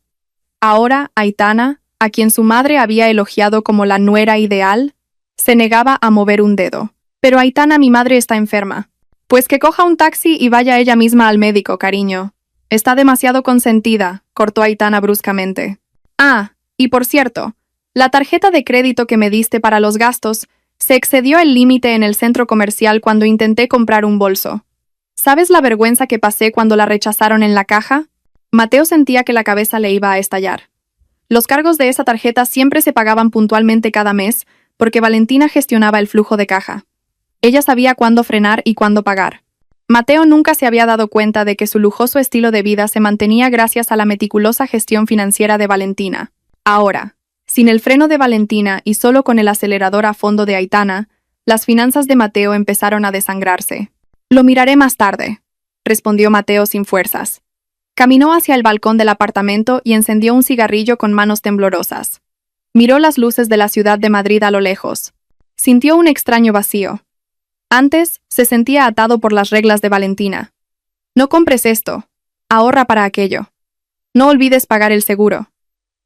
Ahora, Aitana, a quien su madre había elogiado como la nuera ideal, se negaba a mover un dedo. Pero Aitana, mi madre está enferma. Pues que coja un taxi y vaya ella misma al médico, cariño. Está demasiado consentida, cortó Aitana bruscamente. Ah, y por cierto, la tarjeta de crédito que me diste para los gastos se excedió el límite en el centro comercial cuando intenté comprar un bolso. ¿Sabes la vergüenza que pasé cuando la rechazaron en la caja? Mateo sentía que la cabeza le iba a estallar. Los cargos de esa tarjeta siempre se pagaban puntualmente cada mes porque Valentina gestionaba el flujo de caja. Ella sabía cuándo frenar y cuándo pagar. Mateo nunca se había dado cuenta de que su lujoso estilo de vida se mantenía gracias a la meticulosa gestión financiera de Valentina. Ahora, sin el freno de Valentina y solo con el acelerador a fondo de Aitana, las finanzas de Mateo empezaron a desangrarse. Lo miraré más tarde, respondió Mateo sin fuerzas. Caminó hacia el balcón del apartamento y encendió un cigarrillo con manos temblorosas. Miró las luces de la ciudad de Madrid a lo lejos. Sintió un extraño vacío. Antes, se sentía atado por las reglas de Valentina. No compres esto. Ahorra para aquello. No olvides pagar el seguro.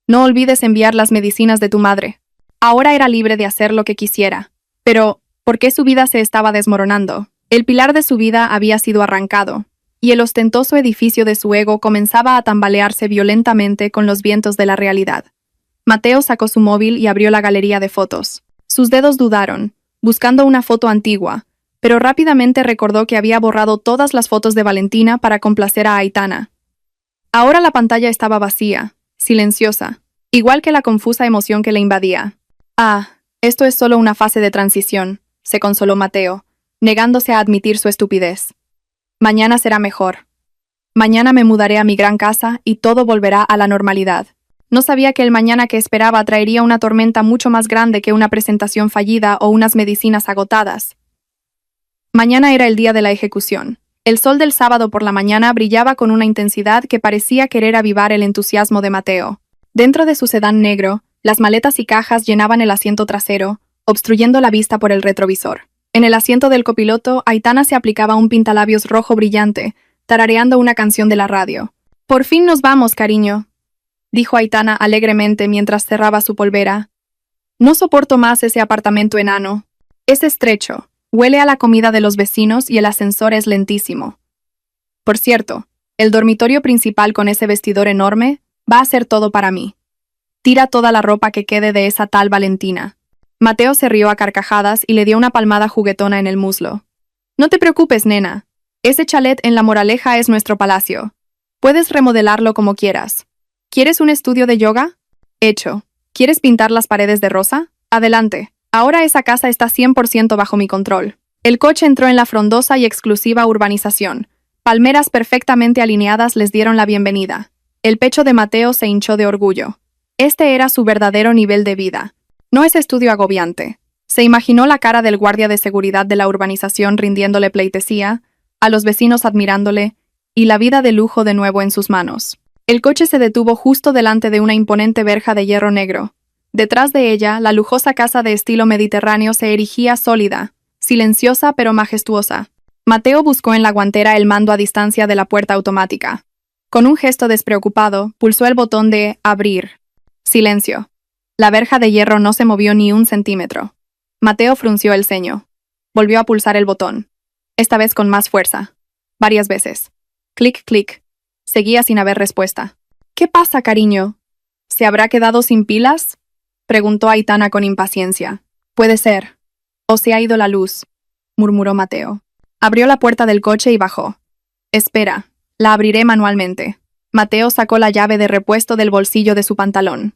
No olvides enviar las medicinas de tu madre. Ahora era libre de hacer lo que quisiera. Pero, ¿por qué su vida se estaba desmoronando? El pilar de su vida había sido arrancado, y el ostentoso edificio de su ego comenzaba a tambalearse violentamente con los vientos de la realidad. Mateo sacó su móvil y abrió la galería de fotos. Sus dedos dudaron, buscando una foto antigua, pero rápidamente recordó que había borrado todas las fotos de Valentina para complacer a Aitana. Ahora la pantalla estaba vacía, silenciosa, igual que la confusa emoción que le invadía. Ah, esto es solo una fase de transición, se consoló Mateo, negándose a admitir su estupidez. Mañana será mejor. Mañana me mudaré a mi gran casa y todo volverá a la normalidad. No sabía que el mañana que esperaba traería una tormenta mucho más grande que una presentación fallida o unas medicinas agotadas. Mañana era el día de la ejecución. El sol del sábado por la mañana brillaba con una intensidad que parecía querer avivar el entusiasmo de Mateo. Dentro de su sedán negro, las maletas y cajas llenaban el asiento trasero, obstruyendo la vista por el retrovisor. En el asiento del copiloto, Aitana se aplicaba un pintalabios rojo brillante, tarareando una canción de la radio. «Por fin nos vamos, cariño», dijo Aitana alegremente mientras cerraba su polvera. «No soporto más ese apartamento enano. Es estrecho, huele a la comida de los vecinos y el ascensor es lentísimo. Por cierto, el dormitorio principal con ese vestidor enorme va a ser todo para mí. Tira toda la ropa que quede de esa tal Valentina». Mateo se rió a carcajadas y le dio una palmada juguetona en el muslo. «No te preocupes, nena. Ese chalet en La Moraleja es nuestro palacio. Puedes remodelarlo como quieras. ¿Quieres un estudio de yoga? Hecho. ¿Quieres pintar las paredes de rosa? Adelante. Ahora esa casa está 100% bajo mi control». El coche entró en la frondosa y exclusiva urbanización. Palmeras perfectamente alineadas les dieron la bienvenida. El pecho de Mateo se hinchó de orgullo. Este era su verdadero nivel de vida. No ese estudio agobiante. Se imaginó la cara del guardia de seguridad de la urbanización rindiéndole pleitesía, a los vecinos admirándole, y la vida de lujo de nuevo en sus manos. El coche se detuvo justo delante de una imponente verja de hierro negro. Detrás de ella, la lujosa casa de estilo mediterráneo se erigía sólida, silenciosa pero majestuosa. Mateo buscó en la guantera el mando a distancia de la puerta automática. Con un gesto despreocupado, pulsó el botón de «abrir». Silencio. La verja de hierro no se movió ni un centímetro. Mateo frunció el ceño. Volvió a pulsar el botón. Esta vez con más fuerza. Varias veces. Clic, clic. Seguía sin haber respuesta. «¿Qué pasa, cariño? ¿Se habrá quedado sin pilas?», preguntó Aitana con impaciencia. «Puede ser. O se ha ido la luz», murmuró Mateo. Abrió la puerta del coche y bajó. «Espera, la abriré manualmente». Mateo sacó la llave de repuesto del bolsillo de su pantalón.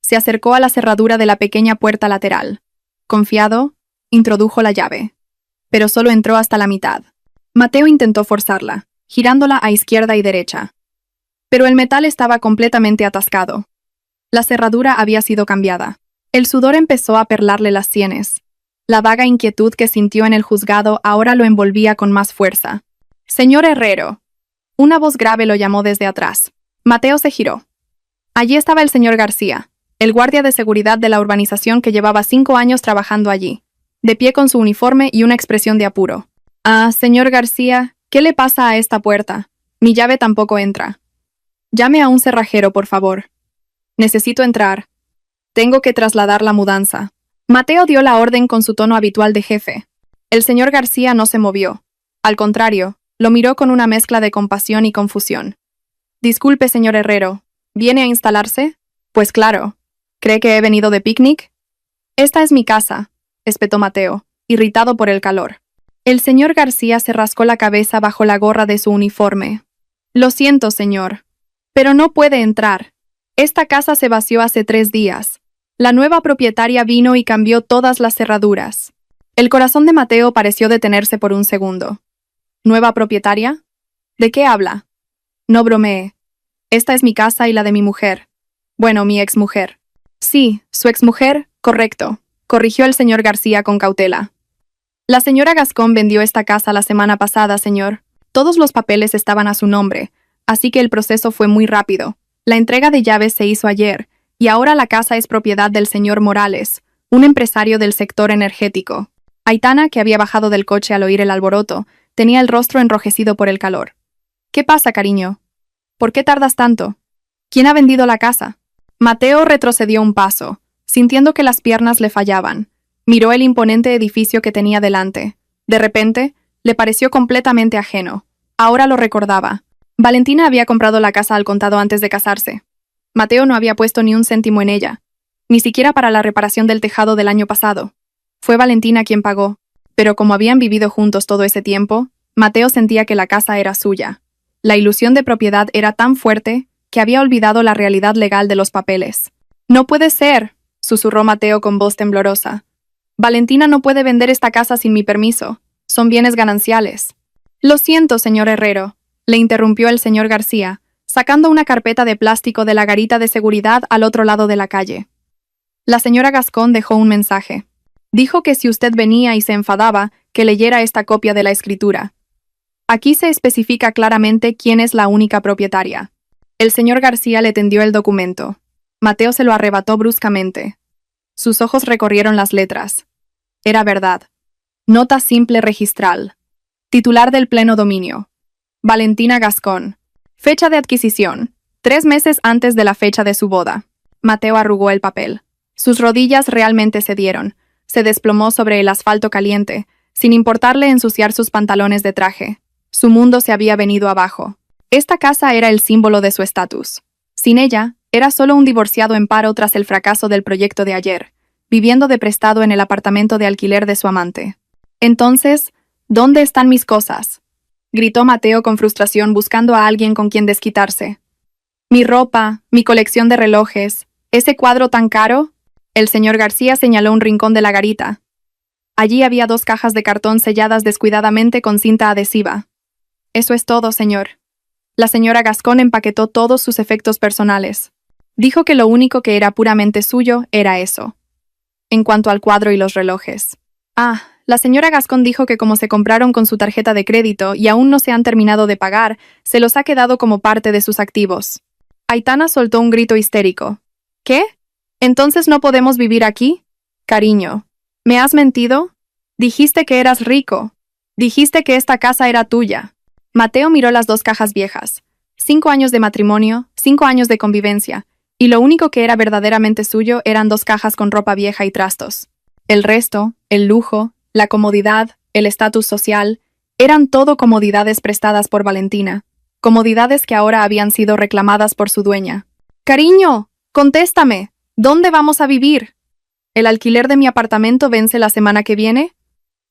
Se acercó a la cerradura de la pequeña puerta lateral. Confiado, introdujo la llave. Pero solo entró hasta la mitad. Mateo intentó forzarla, girándola a izquierda y derecha. Pero el metal estaba completamente atascado. La cerradura había sido cambiada. El sudor empezó a perlarle las sienes. La vaga inquietud que sintió en el juzgado ahora lo envolvía con más fuerza. «Señor Herrero». Una voz grave lo llamó desde atrás. Mateo se giró. Allí estaba el señor García, el guardia de seguridad de la urbanización que llevaba 5 años trabajando allí, de pie con su uniforme y una expresión de apuro. Ah, señor García, ¿qué le pasa a esta puerta? Mi llave tampoco entra. Llame a un cerrajero, por favor. Necesito entrar. Tengo que trasladar la mudanza. Mateo dio la orden con su tono habitual de jefe. El señor García no se movió. Al contrario, lo miró con una mezcla de compasión y confusión. Disculpe, señor Herrero, ¿viene a instalarse? Pues claro. ¿Cree que he venido de picnic? Esta es mi casa, espetó Mateo, irritado por el calor. El señor García se rascó la cabeza bajo la gorra de su uniforme. Lo siento, señor, pero no puede entrar. Esta casa se vació hace 3 días. La nueva propietaria vino y cambió todas las cerraduras. El corazón de Mateo pareció detenerse por un segundo. ¿Nueva propietaria? ¿De qué habla? No bromee. Esta es mi casa y la de mi mujer. Bueno, mi exmujer. Sí, su exmujer, correcto, corrigió el señor García con cautela. La señora Gascón vendió esta casa la semana pasada, señor. Todos los papeles estaban a su nombre, así que el proceso fue muy rápido. La entrega de llaves se hizo ayer, y ahora la casa es propiedad del señor Morales, un empresario del sector energético. Aitana, que había bajado del coche al oír el alboroto, tenía el rostro enrojecido por el calor. ¿Qué pasa, cariño? ¿Por qué tardas tanto? ¿Quién ha vendido la casa? Mateo retrocedió un paso, sintiendo que las piernas le fallaban. Miró el imponente edificio que tenía delante. De repente, le pareció completamente ajeno. Ahora lo recordaba. Valentina había comprado la casa al contado antes de casarse. Mateo no había puesto ni un céntimo en ella, ni siquiera para la reparación del tejado del año pasado. Fue Valentina quien pagó, pero como habían vivido juntos todo ese tiempo, Mateo sentía que la casa era suya. La ilusión de propiedad era tan fuerte que había olvidado la realidad legal de los papeles. «No puede ser», susurró Mateo con voz temblorosa. «Valentina no puede vender esta casa sin mi permiso. Son bienes gananciales». «Lo siento, señor Herrero», le interrumpió el señor García, sacando una carpeta de plástico de la garita de seguridad al otro lado de la calle. La señora Gascón dejó un mensaje. Dijo que si usted venía y se enfadaba, que leyera esta copia de la escritura. Aquí se especifica claramente quién es la única propietaria. El señor García le tendió el documento. Mateo se lo arrebató bruscamente. Sus ojos recorrieron las letras. Era verdad. Nota simple registral. Titular del pleno dominio. Valentina Gascón. Fecha de adquisición. 3 meses antes de la fecha de su boda. Mateo arrugó el papel. Sus rodillas realmente cedieron. Se desplomó sobre el asfalto caliente, sin importarle ensuciar sus pantalones de traje. Su mundo se había venido abajo. Esta casa era el símbolo de su estatus. Sin ella, era solo un divorciado en paro tras el fracaso del proyecto de ayer, viviendo de prestado en el apartamento de alquiler de su amante. Entonces, ¿dónde están mis cosas?, gritó Mateo con frustración buscando a alguien con quien desquitarse. Mi ropa, mi colección de relojes, ese cuadro tan caro. El señor García señaló un rincón de la garita. Allí había 2 cajas de cartón selladas descuidadamente con cinta adhesiva. Eso es todo, señor. La señora Gascón empaquetó todos sus efectos personales. Dijo que lo único que era puramente suyo era eso. En cuanto al cuadro y los relojes. La señora Gascón dijo que como se compraron con su tarjeta de crédito y aún no se han terminado de pagar, se los ha quedado como parte de sus activos. Aitana soltó un grito histérico. ¿Qué? ¿Entonces no podemos vivir aquí? Cariño, ¿me has mentido? Dijiste que eras rico. Dijiste que esta casa era tuya. Mateo miró las 2 cajas viejas. 5 años de matrimonio, 5 años de convivencia, y lo único que era verdaderamente suyo eran 2 cajas con ropa vieja y trastos. El resto, el lujo, la comodidad, el estatus social, eran todo comodidades prestadas por Valentina, comodidades que ahora habían sido reclamadas por su dueña. «Cariño, contéstame, ¿dónde vamos a vivir? ¿El alquiler de mi apartamento vence la semana que viene?»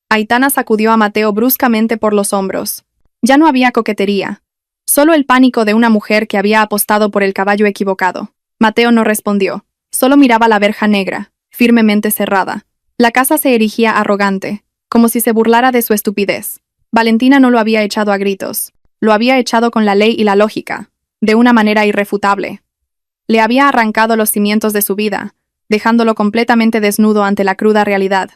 Aitana sacudió a Mateo bruscamente por los hombros. Ya no había coquetería, solo el pánico de una mujer que había apostado por el caballo equivocado. Mateo no respondió, solo miraba la verja negra, firmemente cerrada. La casa se erigía arrogante, como si se burlara de su estupidez. Valentina no lo había echado a gritos, lo había echado con la ley y la lógica, de una manera irrefutable. Le había arrancado los cimientos de su vida, dejándolo completamente desnudo ante la cruda realidad.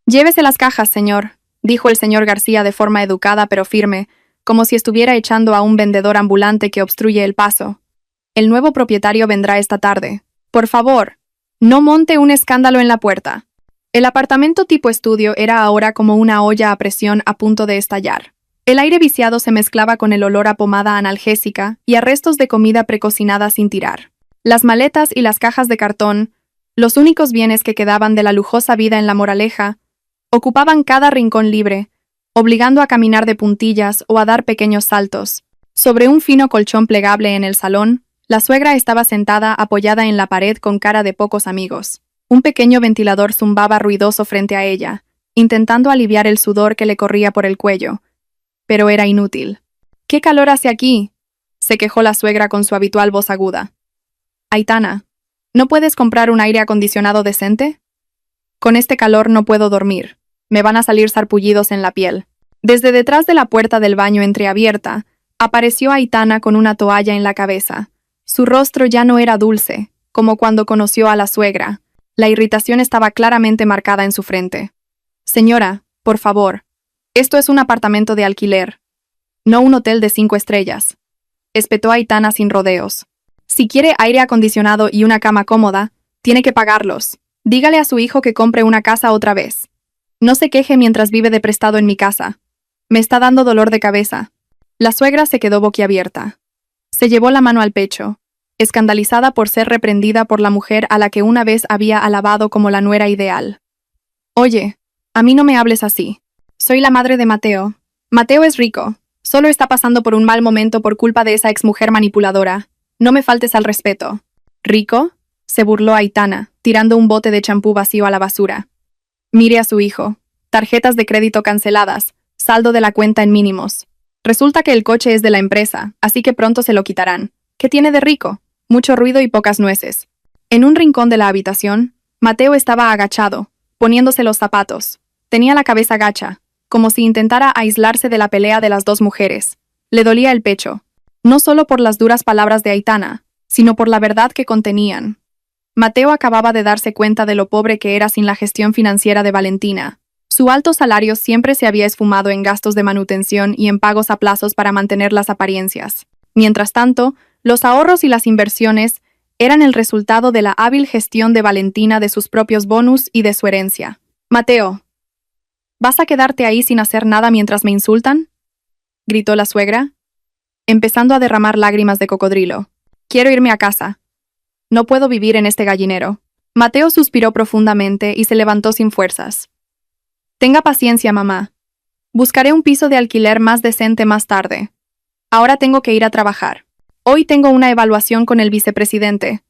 «Llévese las cajas, señor», dijo el señor García de forma educada pero firme, como si estuviera echando a un vendedor ambulante que obstruye el paso. El nuevo propietario vendrá esta tarde. Por favor, no monte un escándalo en la puerta. El apartamento tipo estudio era ahora como una olla a presión a punto de estallar. El aire viciado se mezclaba con el olor a pomada analgésica y a restos de comida precocinada sin tirar. Las maletas y las cajas de cartón, los únicos bienes que quedaban de la lujosa vida en La Moraleja, ocupaban cada rincón libre, obligando a caminar de puntillas o a dar pequeños saltos. Sobre un fino colchón plegable en el salón, la suegra estaba sentada apoyada en la pared con cara de pocos amigos. Un pequeño ventilador zumbaba ruidoso frente a ella, intentando aliviar el sudor que le corría por el cuello. Pero era inútil. «¿Qué calor hace aquí?», se quejó la suegra con su habitual voz aguda. «Aitana, ¿no puedes comprar un aire acondicionado decente? Con este calor no puedo dormir. Me van a salir sarpullidos en la piel». Desde detrás de la puerta del baño entreabierta, apareció Aitana con una toalla en la cabeza. Su rostro ya no era dulce, como cuando conoció a la suegra. La irritación estaba claramente marcada en su frente. «Señora, por favor, esto es un apartamento de alquiler, no un hotel de 5 estrellas», espetó Aitana sin rodeos. «Si quiere aire acondicionado y una cama cómoda, tiene que pagarlos. Dígale a su hijo que compre una casa otra vez. No se queje mientras vive de prestado en mi casa. Me está dando dolor de cabeza». La suegra se quedó boquiabierta. Se llevó la mano al pecho, escandalizada por ser reprendida por la mujer a la que una vez había alabado como la nuera ideal. «Oye, a mí no me hables así. Soy la madre de Mateo. Mateo es rico. Solo está pasando por un mal momento por culpa de esa exmujer manipuladora. No me faltes al respeto». «¿Rico?», se burló Aitana, tirando un bote de champú vacío a la basura. «Mire a su hijo. Tarjetas de crédito canceladas, saldo de la cuenta en mínimos. Resulta que el coche es de la empresa, así que pronto se lo quitarán. ¿Qué tiene de rico? Mucho ruido y pocas nueces». En un rincón de la habitación, Mateo estaba agachado, poniéndose los zapatos. Tenía la cabeza gacha, como si intentara aislarse de la pelea de las dos mujeres. Le dolía el pecho, no solo por las duras palabras de Aitana, sino por la verdad que contenían. Mateo acababa de darse cuenta de lo pobre que era sin la gestión financiera de Valentina. Su alto salario siempre se había esfumado en gastos de manutención y en pagos a plazos para mantener las apariencias. Mientras tanto, los ahorros y las inversiones eran el resultado de la hábil gestión de Valentina de sus propios bonus y de su herencia. «Mateo, ¿vas a quedarte ahí sin hacer nada mientras me insultan?», gritó la suegra, empezando a derramar lágrimas de cocodrilo. «Quiero irme a casa. No puedo vivir en este gallinero». Mateo suspiró profundamente y se levantó sin fuerzas. «Tenga paciencia, mamá. Buscaré un piso de alquiler más decente más tarde. Ahora tengo que ir a trabajar. Hoy tengo una evaluación con el vicepresidente.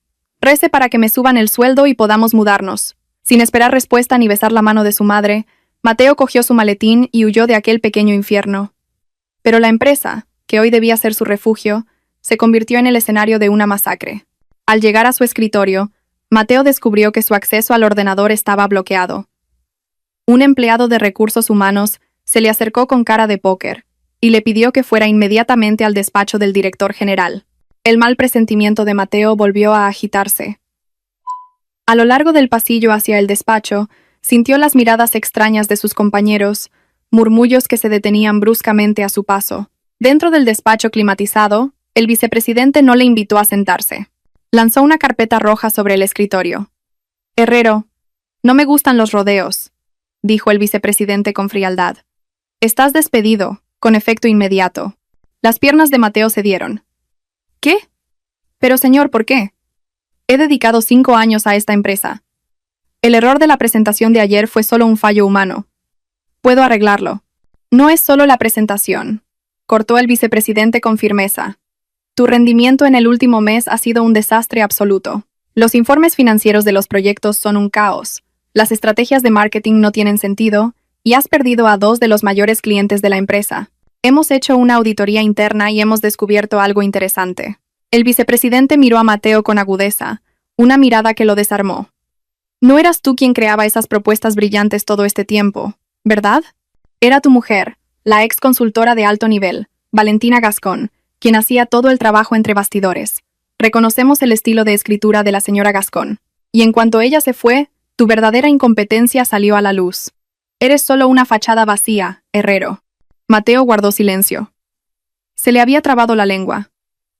Rece para que me suban el sueldo y podamos mudarnos». Sin esperar respuesta ni besar la mano de su madre, Mateo cogió su maletín y huyó de aquel pequeño infierno. Pero la empresa, que hoy debía ser su refugio, se convirtió en el escenario de una masacre. Al llegar a su escritorio, Mateo descubrió que su acceso al ordenador estaba bloqueado. Un empleado de recursos humanos se le acercó con cara de póker y le pidió que fuera inmediatamente al despacho del director general. El mal presentimiento de Mateo volvió a agitarse. A lo largo del pasillo hacia el despacho, sintió las miradas extrañas de sus compañeros, murmullos que se detenían bruscamente a su paso. Dentro del despacho climatizado, el vicepresidente no le invitó a sentarse. Lanzó una carpeta roja sobre el escritorio. «Herrero, no me gustan los rodeos», dijo el vicepresidente con frialdad. «Estás despedido, con efecto inmediato». Las piernas de Mateo cedieron. «¿Qué? Pero señor, ¿por qué? He dedicado 5 años a esta empresa. El error de la presentación de ayer fue solo un fallo humano. Puedo arreglarlo». «No es solo la presentación», cortó el vicepresidente con firmeza. «Tu rendimiento en el último mes ha sido un desastre absoluto. Los informes financieros de los proyectos son un caos. Las estrategias de marketing no tienen sentido y has perdido a 2 de los mayores clientes de la empresa. Hemos hecho una auditoría interna y hemos descubierto algo interesante». El vicepresidente miró a Mateo con agudeza, una mirada que lo desarmó. «No eras tú quien creaba esas propuestas brillantes todo este tiempo, ¿verdad? Era tu mujer, la ex consultora de alto nivel, Valentina Gascón, quien hacía todo el trabajo entre bastidores. Reconocemos el estilo de escritura de la señora Gascón. Y en cuanto ella se fue, tu verdadera incompetencia salió a la luz. Eres solo una fachada vacía, Herrero». Mateo guardó silencio. Se le había trabado la lengua.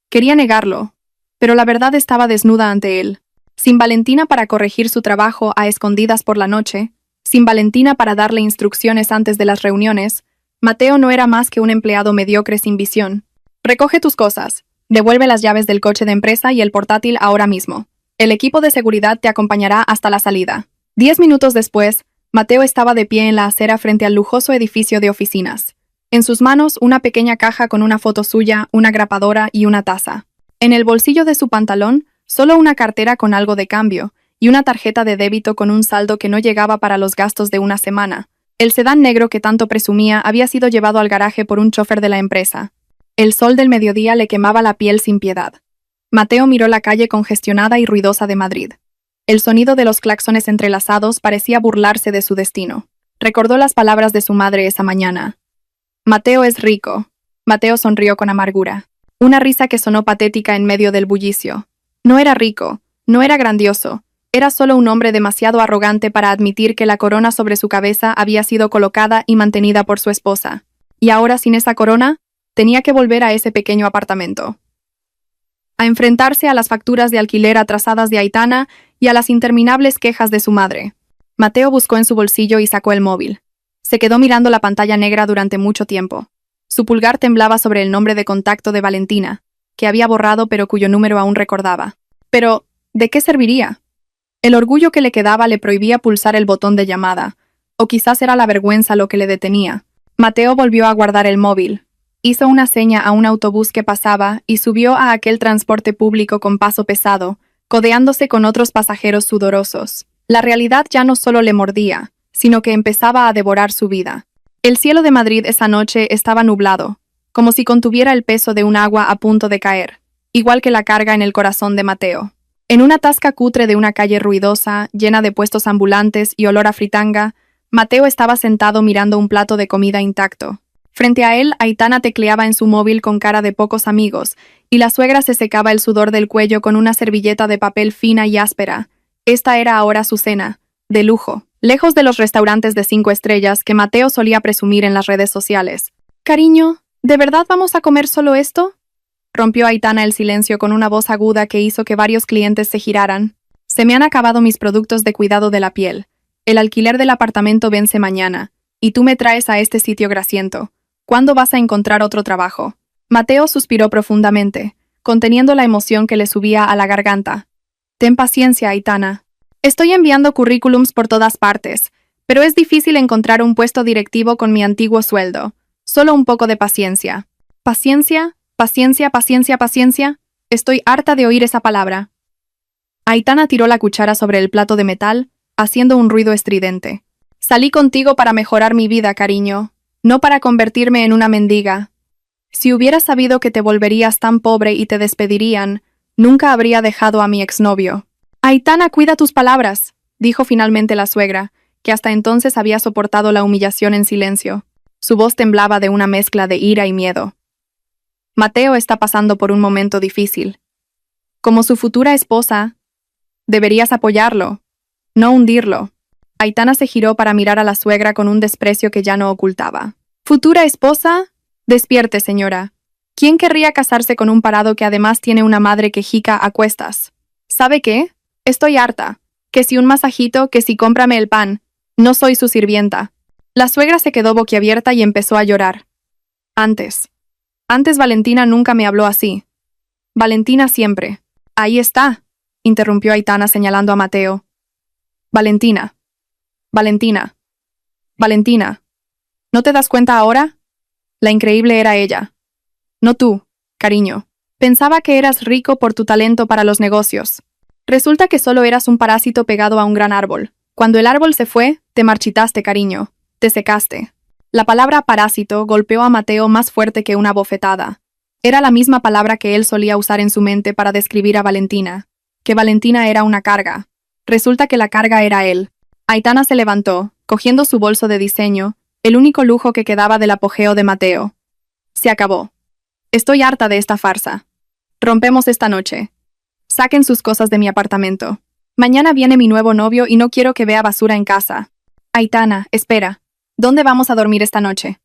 Quería negarlo, pero la verdad estaba desnuda ante él. Sin Valentina para corregir su trabajo a escondidas por la noche, sin Valentina para darle instrucciones antes de las reuniones, Mateo no era más que un empleado mediocre sin visión. Recoge tus cosas, devuelve las llaves del coche de empresa y el portátil ahora mismo. El equipo de seguridad te acompañará hasta la salida. 10 minutos después, Mateo estaba de pie en la acera frente al lujoso edificio de oficinas. En sus manos, una pequeña caja con una foto suya, una grapadora y una taza. En el bolsillo de su pantalón, solo una cartera con algo de cambio y una tarjeta de débito con un saldo que no llegaba para los gastos de una semana. El sedán negro que tanto presumía había sido llevado al garaje por un chofer de la empresa. El sol del mediodía le quemaba la piel sin piedad. Mateo miró la calle congestionada y ruidosa de Madrid. El sonido de los claxones entrelazados parecía burlarse de su destino. Recordó las palabras de su madre esa mañana. Mateo es rico. Mateo sonrió con amargura. Una risa que sonó patética en medio del bullicio. No era rico, no era grandioso. Era solo un hombre demasiado arrogante para admitir que la corona sobre su cabeza había sido colocada y mantenida por su esposa. Y ahora, sin esa corona, tenía que volver a ese pequeño apartamento. A enfrentarse a las facturas de alquiler atrasadas de Aitana y a las interminables quejas de su madre. Mateo buscó en su bolsillo y sacó el móvil. Se quedó mirando la pantalla negra durante mucho tiempo. Su pulgar temblaba sobre el nombre de contacto de Valentina, que había borrado pero cuyo número aún recordaba. Pero, ¿de qué serviría? El orgullo que le quedaba le prohibía pulsar el botón de llamada, o quizás era la vergüenza lo que le detenía. Mateo volvió a guardar el móvil. Hizo una seña a un autobús que pasaba y subió a aquel transporte público con paso pesado, codeándose con otros pasajeros sudorosos. La realidad ya no solo le mordía, sino que empezaba a devorar su vida. El cielo de Madrid esa noche estaba nublado, como si contuviera el peso de un agua a punto de caer, igual que la carga en el corazón de Mateo. En una tasca cutre de una calle ruidosa, llena de puestos ambulantes y olor a fritanga, Mateo estaba sentado mirando un plato de comida intacto. Frente a él, Aitana tecleaba en su móvil con cara de pocos amigos, y la suegra se secaba el sudor del cuello con una servilleta de papel fina y áspera. Esta era ahora su cena, de lujo, lejos de los restaurantes de 5 estrellas que Mateo solía presumir en las redes sociales. «Cariño, ¿de verdad vamos a comer solo esto?», rompió Aitana el silencio con una voz aguda que hizo que varios clientes se giraran. «Se me han acabado mis productos de cuidado de la piel. El alquiler del apartamento vence mañana, y tú me traes a este sitio grasiento. ¿Cuándo vas a encontrar otro trabajo?». Mateo suspiró profundamente, conteniendo la emoción que le subía a la garganta. «Ten paciencia, Aitana. Estoy enviando currículums por todas partes, pero es difícil encontrar un puesto directivo con mi antiguo sueldo. Solo un poco de paciencia». «¿Paciencia? Paciencia, paciencia, paciencia?» Estoy harta de oír esa palabra. Aitana tiró la cuchara sobre el plato de metal, haciendo un ruido estridente. «Salí contigo para mejorar mi vida, cariño, no para convertirme en una mendiga. Si hubiera sabido que te volverías tan pobre y te despedirían, nunca habría dejado a mi exnovio». «Aitana, cuida tus palabras», dijo finalmente la suegra, que hasta entonces había soportado la humillación en silencio. Su voz temblaba de una mezcla de ira y miedo. «Mateo está pasando por un momento difícil. Como su futura esposa, deberías apoyarlo, no hundirlo». Aitana se giró para mirar a la suegra con un desprecio que ya no ocultaba. «¿Futura esposa? Despierte, señora. ¿Quién querría casarse con un parado que además tiene una madre quejica a cuestas? ¿Sabe qué? Estoy harta. Que si un masajito, que si cómprame el pan. No soy su sirvienta». La suegra se quedó boquiabierta y empezó a llorar. Antes Valentina nunca me habló así. Valentina siempre». «Ahí está», interrumpió Aitana señalando a Mateo. «Valentina. Valentina. Valentina. ¿No te das cuenta ahora? La increíble era ella. No tú, cariño. Pensaba que eras rico por tu talento para los negocios. Resulta que solo eras un parásito pegado a un gran árbol. Cuando el árbol se fue, te marchitaste, cariño. Te secaste». La palabra parásito golpeó a Mateo más fuerte que una bofetada. Era la misma palabra que él solía usar en su mente para describir a Valentina. Que Valentina era una carga. Resulta que la carga era él. Aitana se levantó, cogiendo su bolso de diseño, el único lujo que quedaba del apogeo de Mateo. «Se acabó. Estoy harta de esta farsa. Rompemos esta noche. Saquen sus cosas de mi apartamento. Mañana viene mi nuevo novio y no quiero que vea basura en casa». «Aitana, espera. ¿Dónde vamos a dormir esta noche?».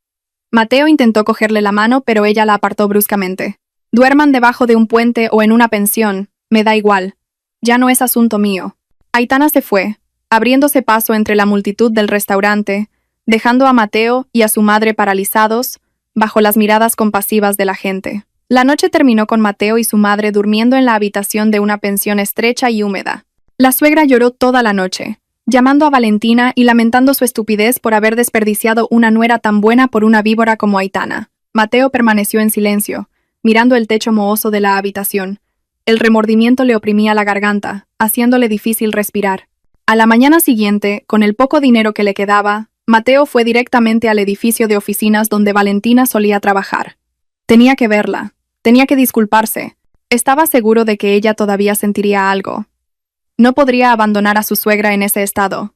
Mateo intentó cogerle la mano, pero ella la apartó bruscamente. Duerman debajo de un puente o en una pensión, me da igual. Ya no es asunto mío. Aitana se fue, abriéndose paso entre la multitud del restaurante, dejando a Mateo y a su madre paralizados, bajo las miradas compasivas de la gente. La noche terminó con Mateo y su madre durmiendo en la habitación de una pensión estrecha y húmeda. La suegra lloró toda la noche, llamando a Valentina y lamentando su estupidez por haber desperdiciado una nuera tan buena por una víbora como Aitana. Mateo permaneció en silencio, mirando el techo mohoso de la habitación. El remordimiento le oprimía la garganta, haciéndole difícil respirar. A la mañana siguiente, con el poco dinero que le quedaba, Mateo fue directamente al edificio de oficinas donde Valentina solía trabajar. Tenía que verla, tenía que disculparse. Estaba seguro de que ella todavía sentiría algo. No podría abandonar a su suegra en ese estado.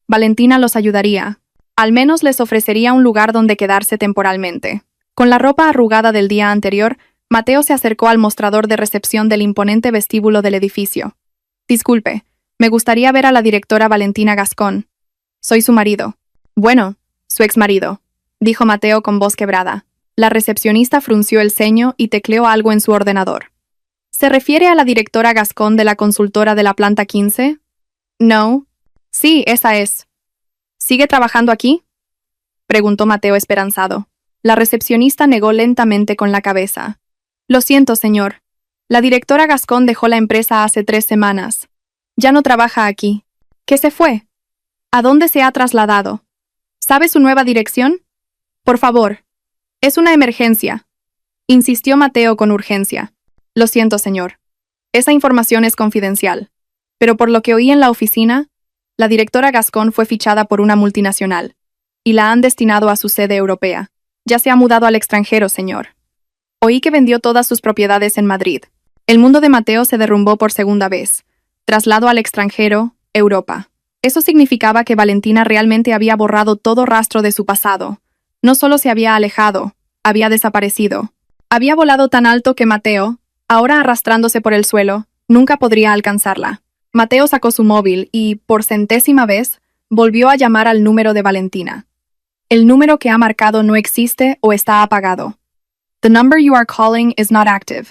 Valentina los ayudaría. Al menos les ofrecería un lugar donde quedarse temporalmente. Con la ropa arrugada del día anterior, Mateo se acercó al mostrador de recepción del imponente vestíbulo del edificio. Disculpe, me gustaría ver a la directora Valentina Gascón. Soy su marido. Bueno, su exmarido, dijo Mateo con voz quebrada. La recepcionista frunció el ceño y tecleó algo en su ordenador. ¿Se refiere a la directora Gascón de la consultora de la planta 15? No. Sí, esa es. ¿Sigue trabajando aquí? Preguntó Mateo esperanzado. La recepcionista negó lentamente con la cabeza. Lo siento, señor. La directora Gascón dejó la empresa hace 3 semanas. Ya no trabaja aquí. ¿Qué se fue? ¿A dónde se ha trasladado? ¿Sabe su nueva dirección? Por favor. Es una emergencia, insistió Mateo con urgencia. Lo siento, señor. Esa información es confidencial. Pero por lo que oí en la oficina, la directora Gascón fue fichada por una multinacional y la han destinado a su sede europea. Ya se ha mudado al extranjero, señor. Oí que vendió todas sus propiedades en Madrid. El mundo de Mateo se derrumbó por segunda vez. Traslado al extranjero, Europa. Eso significaba que Valentina realmente había borrado todo rastro de su pasado. No solo se había alejado, había desaparecido. Había volado tan alto que Mateo, ahora arrastrándose por el suelo, nunca podría alcanzarla. Mateo sacó su móvil y, por 100ª vez, volvió a llamar al número de Valentina. El número que ha marcado no existe o está apagado. The number you are calling is not active.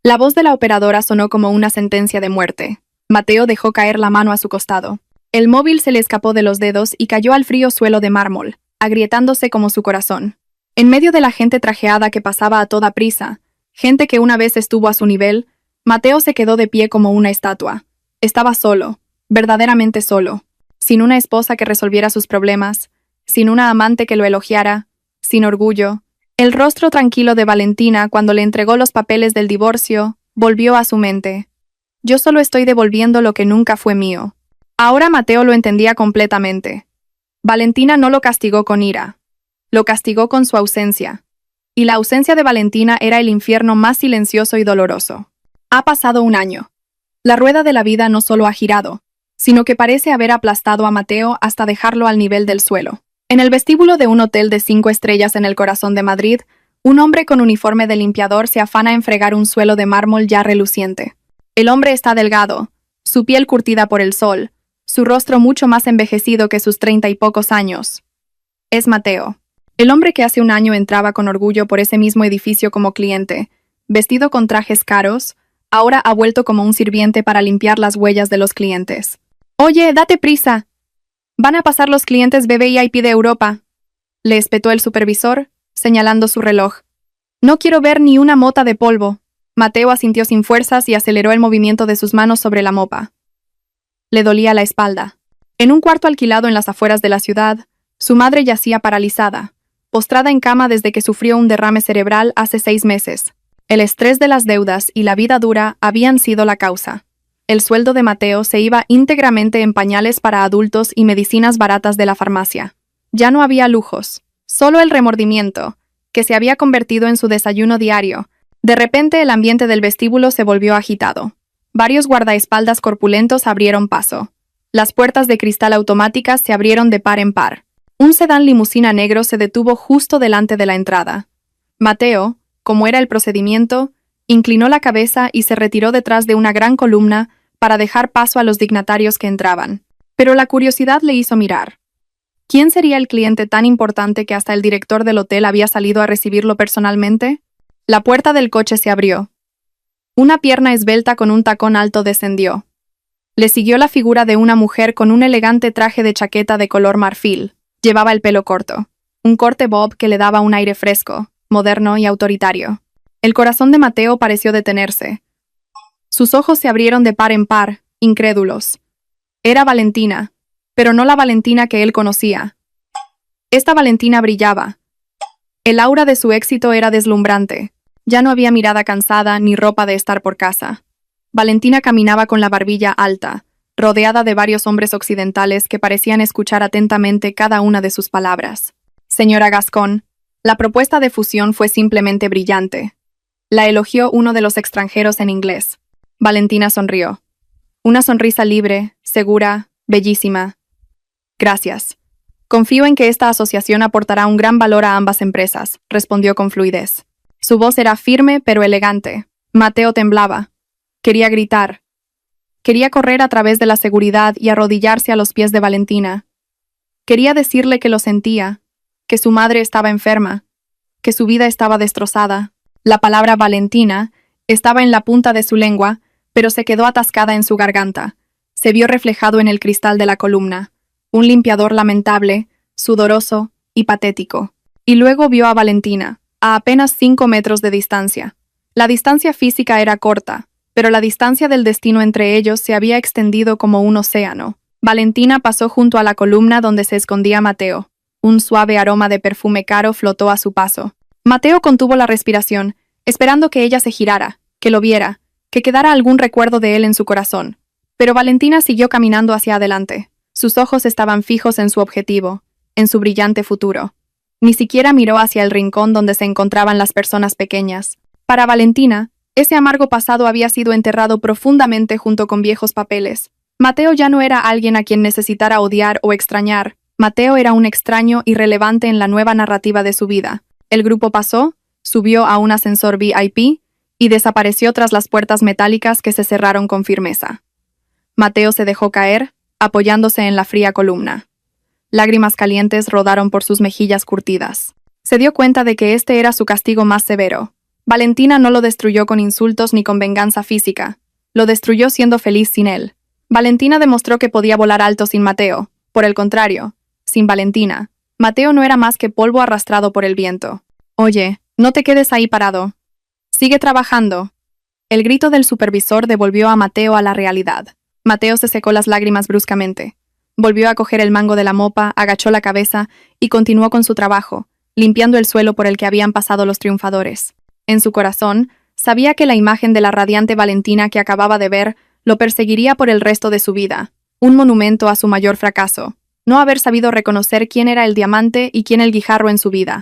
La voz de la operadora sonó como una sentencia de muerte. Mateo dejó caer la mano a su costado. El móvil se le escapó de los dedos y cayó al frío suelo de mármol, agrietándose como su corazón. En medio de la gente trajeada que pasaba a toda prisa, gente que una vez estuvo a su nivel, Mateo se quedó de pie como una estatua. Estaba solo, verdaderamente solo, sin una esposa que resolviera sus problemas, sin una amante que lo elogiara, sin orgullo. El rostro tranquilo de Valentina cuando le entregó los papeles del divorcio volvió a su mente. Yo solo estoy devolviendo lo que nunca fue mío. Ahora Mateo lo entendía completamente. Valentina no lo castigó con ira. Lo castigó con su ausencia. Y la ausencia de Valentina era el infierno más silencioso y doloroso. Ha pasado un año. La rueda de la vida no solo ha girado, sino que parece haber aplastado a Mateo hasta dejarlo al nivel del suelo. En el vestíbulo de un hotel de 5 estrellas en el corazón de Madrid, un hombre con uniforme de limpiador se afana en fregar un suelo de mármol ya reluciente. El hombre está delgado, su piel curtida por el sol, su rostro mucho más envejecido que sus 30 y pocos años. Es Mateo. El hombre que hace un año entraba con orgullo por ese mismo edificio como cliente, vestido con trajes caros, ahora ha vuelto como un sirviente para limpiar las huellas de los clientes. «Oye, date prisa. Van a pasar los clientes VIP de Europa», le espetó el supervisor, señalando su reloj. «No quiero ver ni una mota de polvo». Mateo asintió sin fuerzas y aceleró el movimiento de sus manos sobre la mopa. Le dolía la espalda. En un cuarto alquilado en las afueras de la ciudad, su madre yacía paralizada, postrada en cama desde que sufrió un derrame cerebral hace 6 meses. El estrés de las deudas y la vida dura habían sido la causa. El sueldo de Mateo se iba íntegramente en pañales para adultos y medicinas baratas de la farmacia. Ya no había lujos, solo el remordimiento, que se había convertido en su desayuno diario. De repente el ambiente del vestíbulo se volvió agitado. Varios guardaespaldas corpulentos abrieron paso. Las puertas de cristal automáticas se abrieron de par en par. Un sedán limusina negro se detuvo justo delante de la entrada. Mateo, como era el procedimiento, inclinó la cabeza y se retiró detrás de una gran columna para dejar paso a los dignatarios que entraban. Pero la curiosidad le hizo mirar. ¿Quién sería el cliente tan importante que hasta el director del hotel había salido a recibirlo personalmente? La puerta del coche se abrió. Una pierna esbelta con un tacón alto descendió. Le siguió la figura de una mujer con un elegante traje de chaqueta de color marfil. Llevaba el pelo corto, un corte bob que le daba un aire fresco, moderno y autoritario. El corazón de Mateo pareció detenerse. Sus ojos se abrieron de par en par, incrédulos. Era Valentina, pero no la Valentina que él conocía. Esta Valentina brillaba. El aura de su éxito era deslumbrante. Ya no había mirada cansada ni ropa de estar por casa. Valentina caminaba con la barbilla alta, rodeada de varios hombres occidentales que parecían escuchar atentamente cada una de sus palabras. Señora Gascón, la propuesta de fusión fue simplemente brillante. La elogió uno de los extranjeros en inglés. Valentina sonrió. Una sonrisa libre, segura, bellísima. Gracias. Confío en que esta asociación aportará un gran valor a ambas empresas, respondió con fluidez. Su voz era firme pero elegante. Mateo temblaba. Quería gritar. Quería correr a través de la seguridad y arrodillarse a los pies de Valentina. Quería decirle que lo sentía, que su madre estaba enferma, que su vida estaba destrozada. La palabra Valentina estaba en la punta de su lengua, pero se quedó atascada en su garganta. Se vio reflejado en el cristal de la columna, un limpiador lamentable, sudoroso y patético. Y luego vio a Valentina, a apenas 5 metros de distancia. La distancia física era corta, pero la distancia del destino entre ellos se había extendido como un océano. Valentina pasó junto a la columna donde se escondía Mateo. Un suave aroma de perfume caro flotó a su paso. Mateo contuvo la respiración, esperando que ella se girara, que lo viera, que quedara algún recuerdo de él en su corazón. Pero Valentina siguió caminando hacia adelante. Sus ojos estaban fijos en su objetivo, en su brillante futuro. Ni siquiera miró hacia el rincón donde se encontraban las personas pequeñas. Para Valentina, ese amargo pasado había sido enterrado profundamente junto con viejos papeles. Mateo ya no era alguien a quien necesitara odiar o extrañar. Mateo era un extraño irrelevante en la nueva narrativa de su vida. El grupo pasó, subió a un ascensor VIP y desapareció tras las puertas metálicas que se cerraron con firmeza. Mateo se dejó caer, apoyándose en la fría columna. Lágrimas calientes rodaron por sus mejillas curtidas. Se dio cuenta de que este era su castigo más severo. Valentina no lo destruyó con insultos ni con venganza física. Lo destruyó siendo feliz sin él. Valentina demostró que podía volar alto sin Mateo. Por el contrario, sin Valentina, Mateo no era más que polvo arrastrado por el viento. Oye, no te quedes ahí parado. Sigue trabajando. El grito del supervisor devolvió a Mateo a la realidad. Mateo se secó las lágrimas bruscamente. Volvió a coger el mango de la mopa, agachó la cabeza y continuó con su trabajo, limpiando el suelo por el que habían pasado los triunfadores. En su corazón, sabía que la imagen de la radiante Valentina que acababa de ver lo perseguiría por el resto de su vida, un monumento a su mayor fracaso, no haber sabido reconocer quién era el diamante y quién el guijarro en su vida.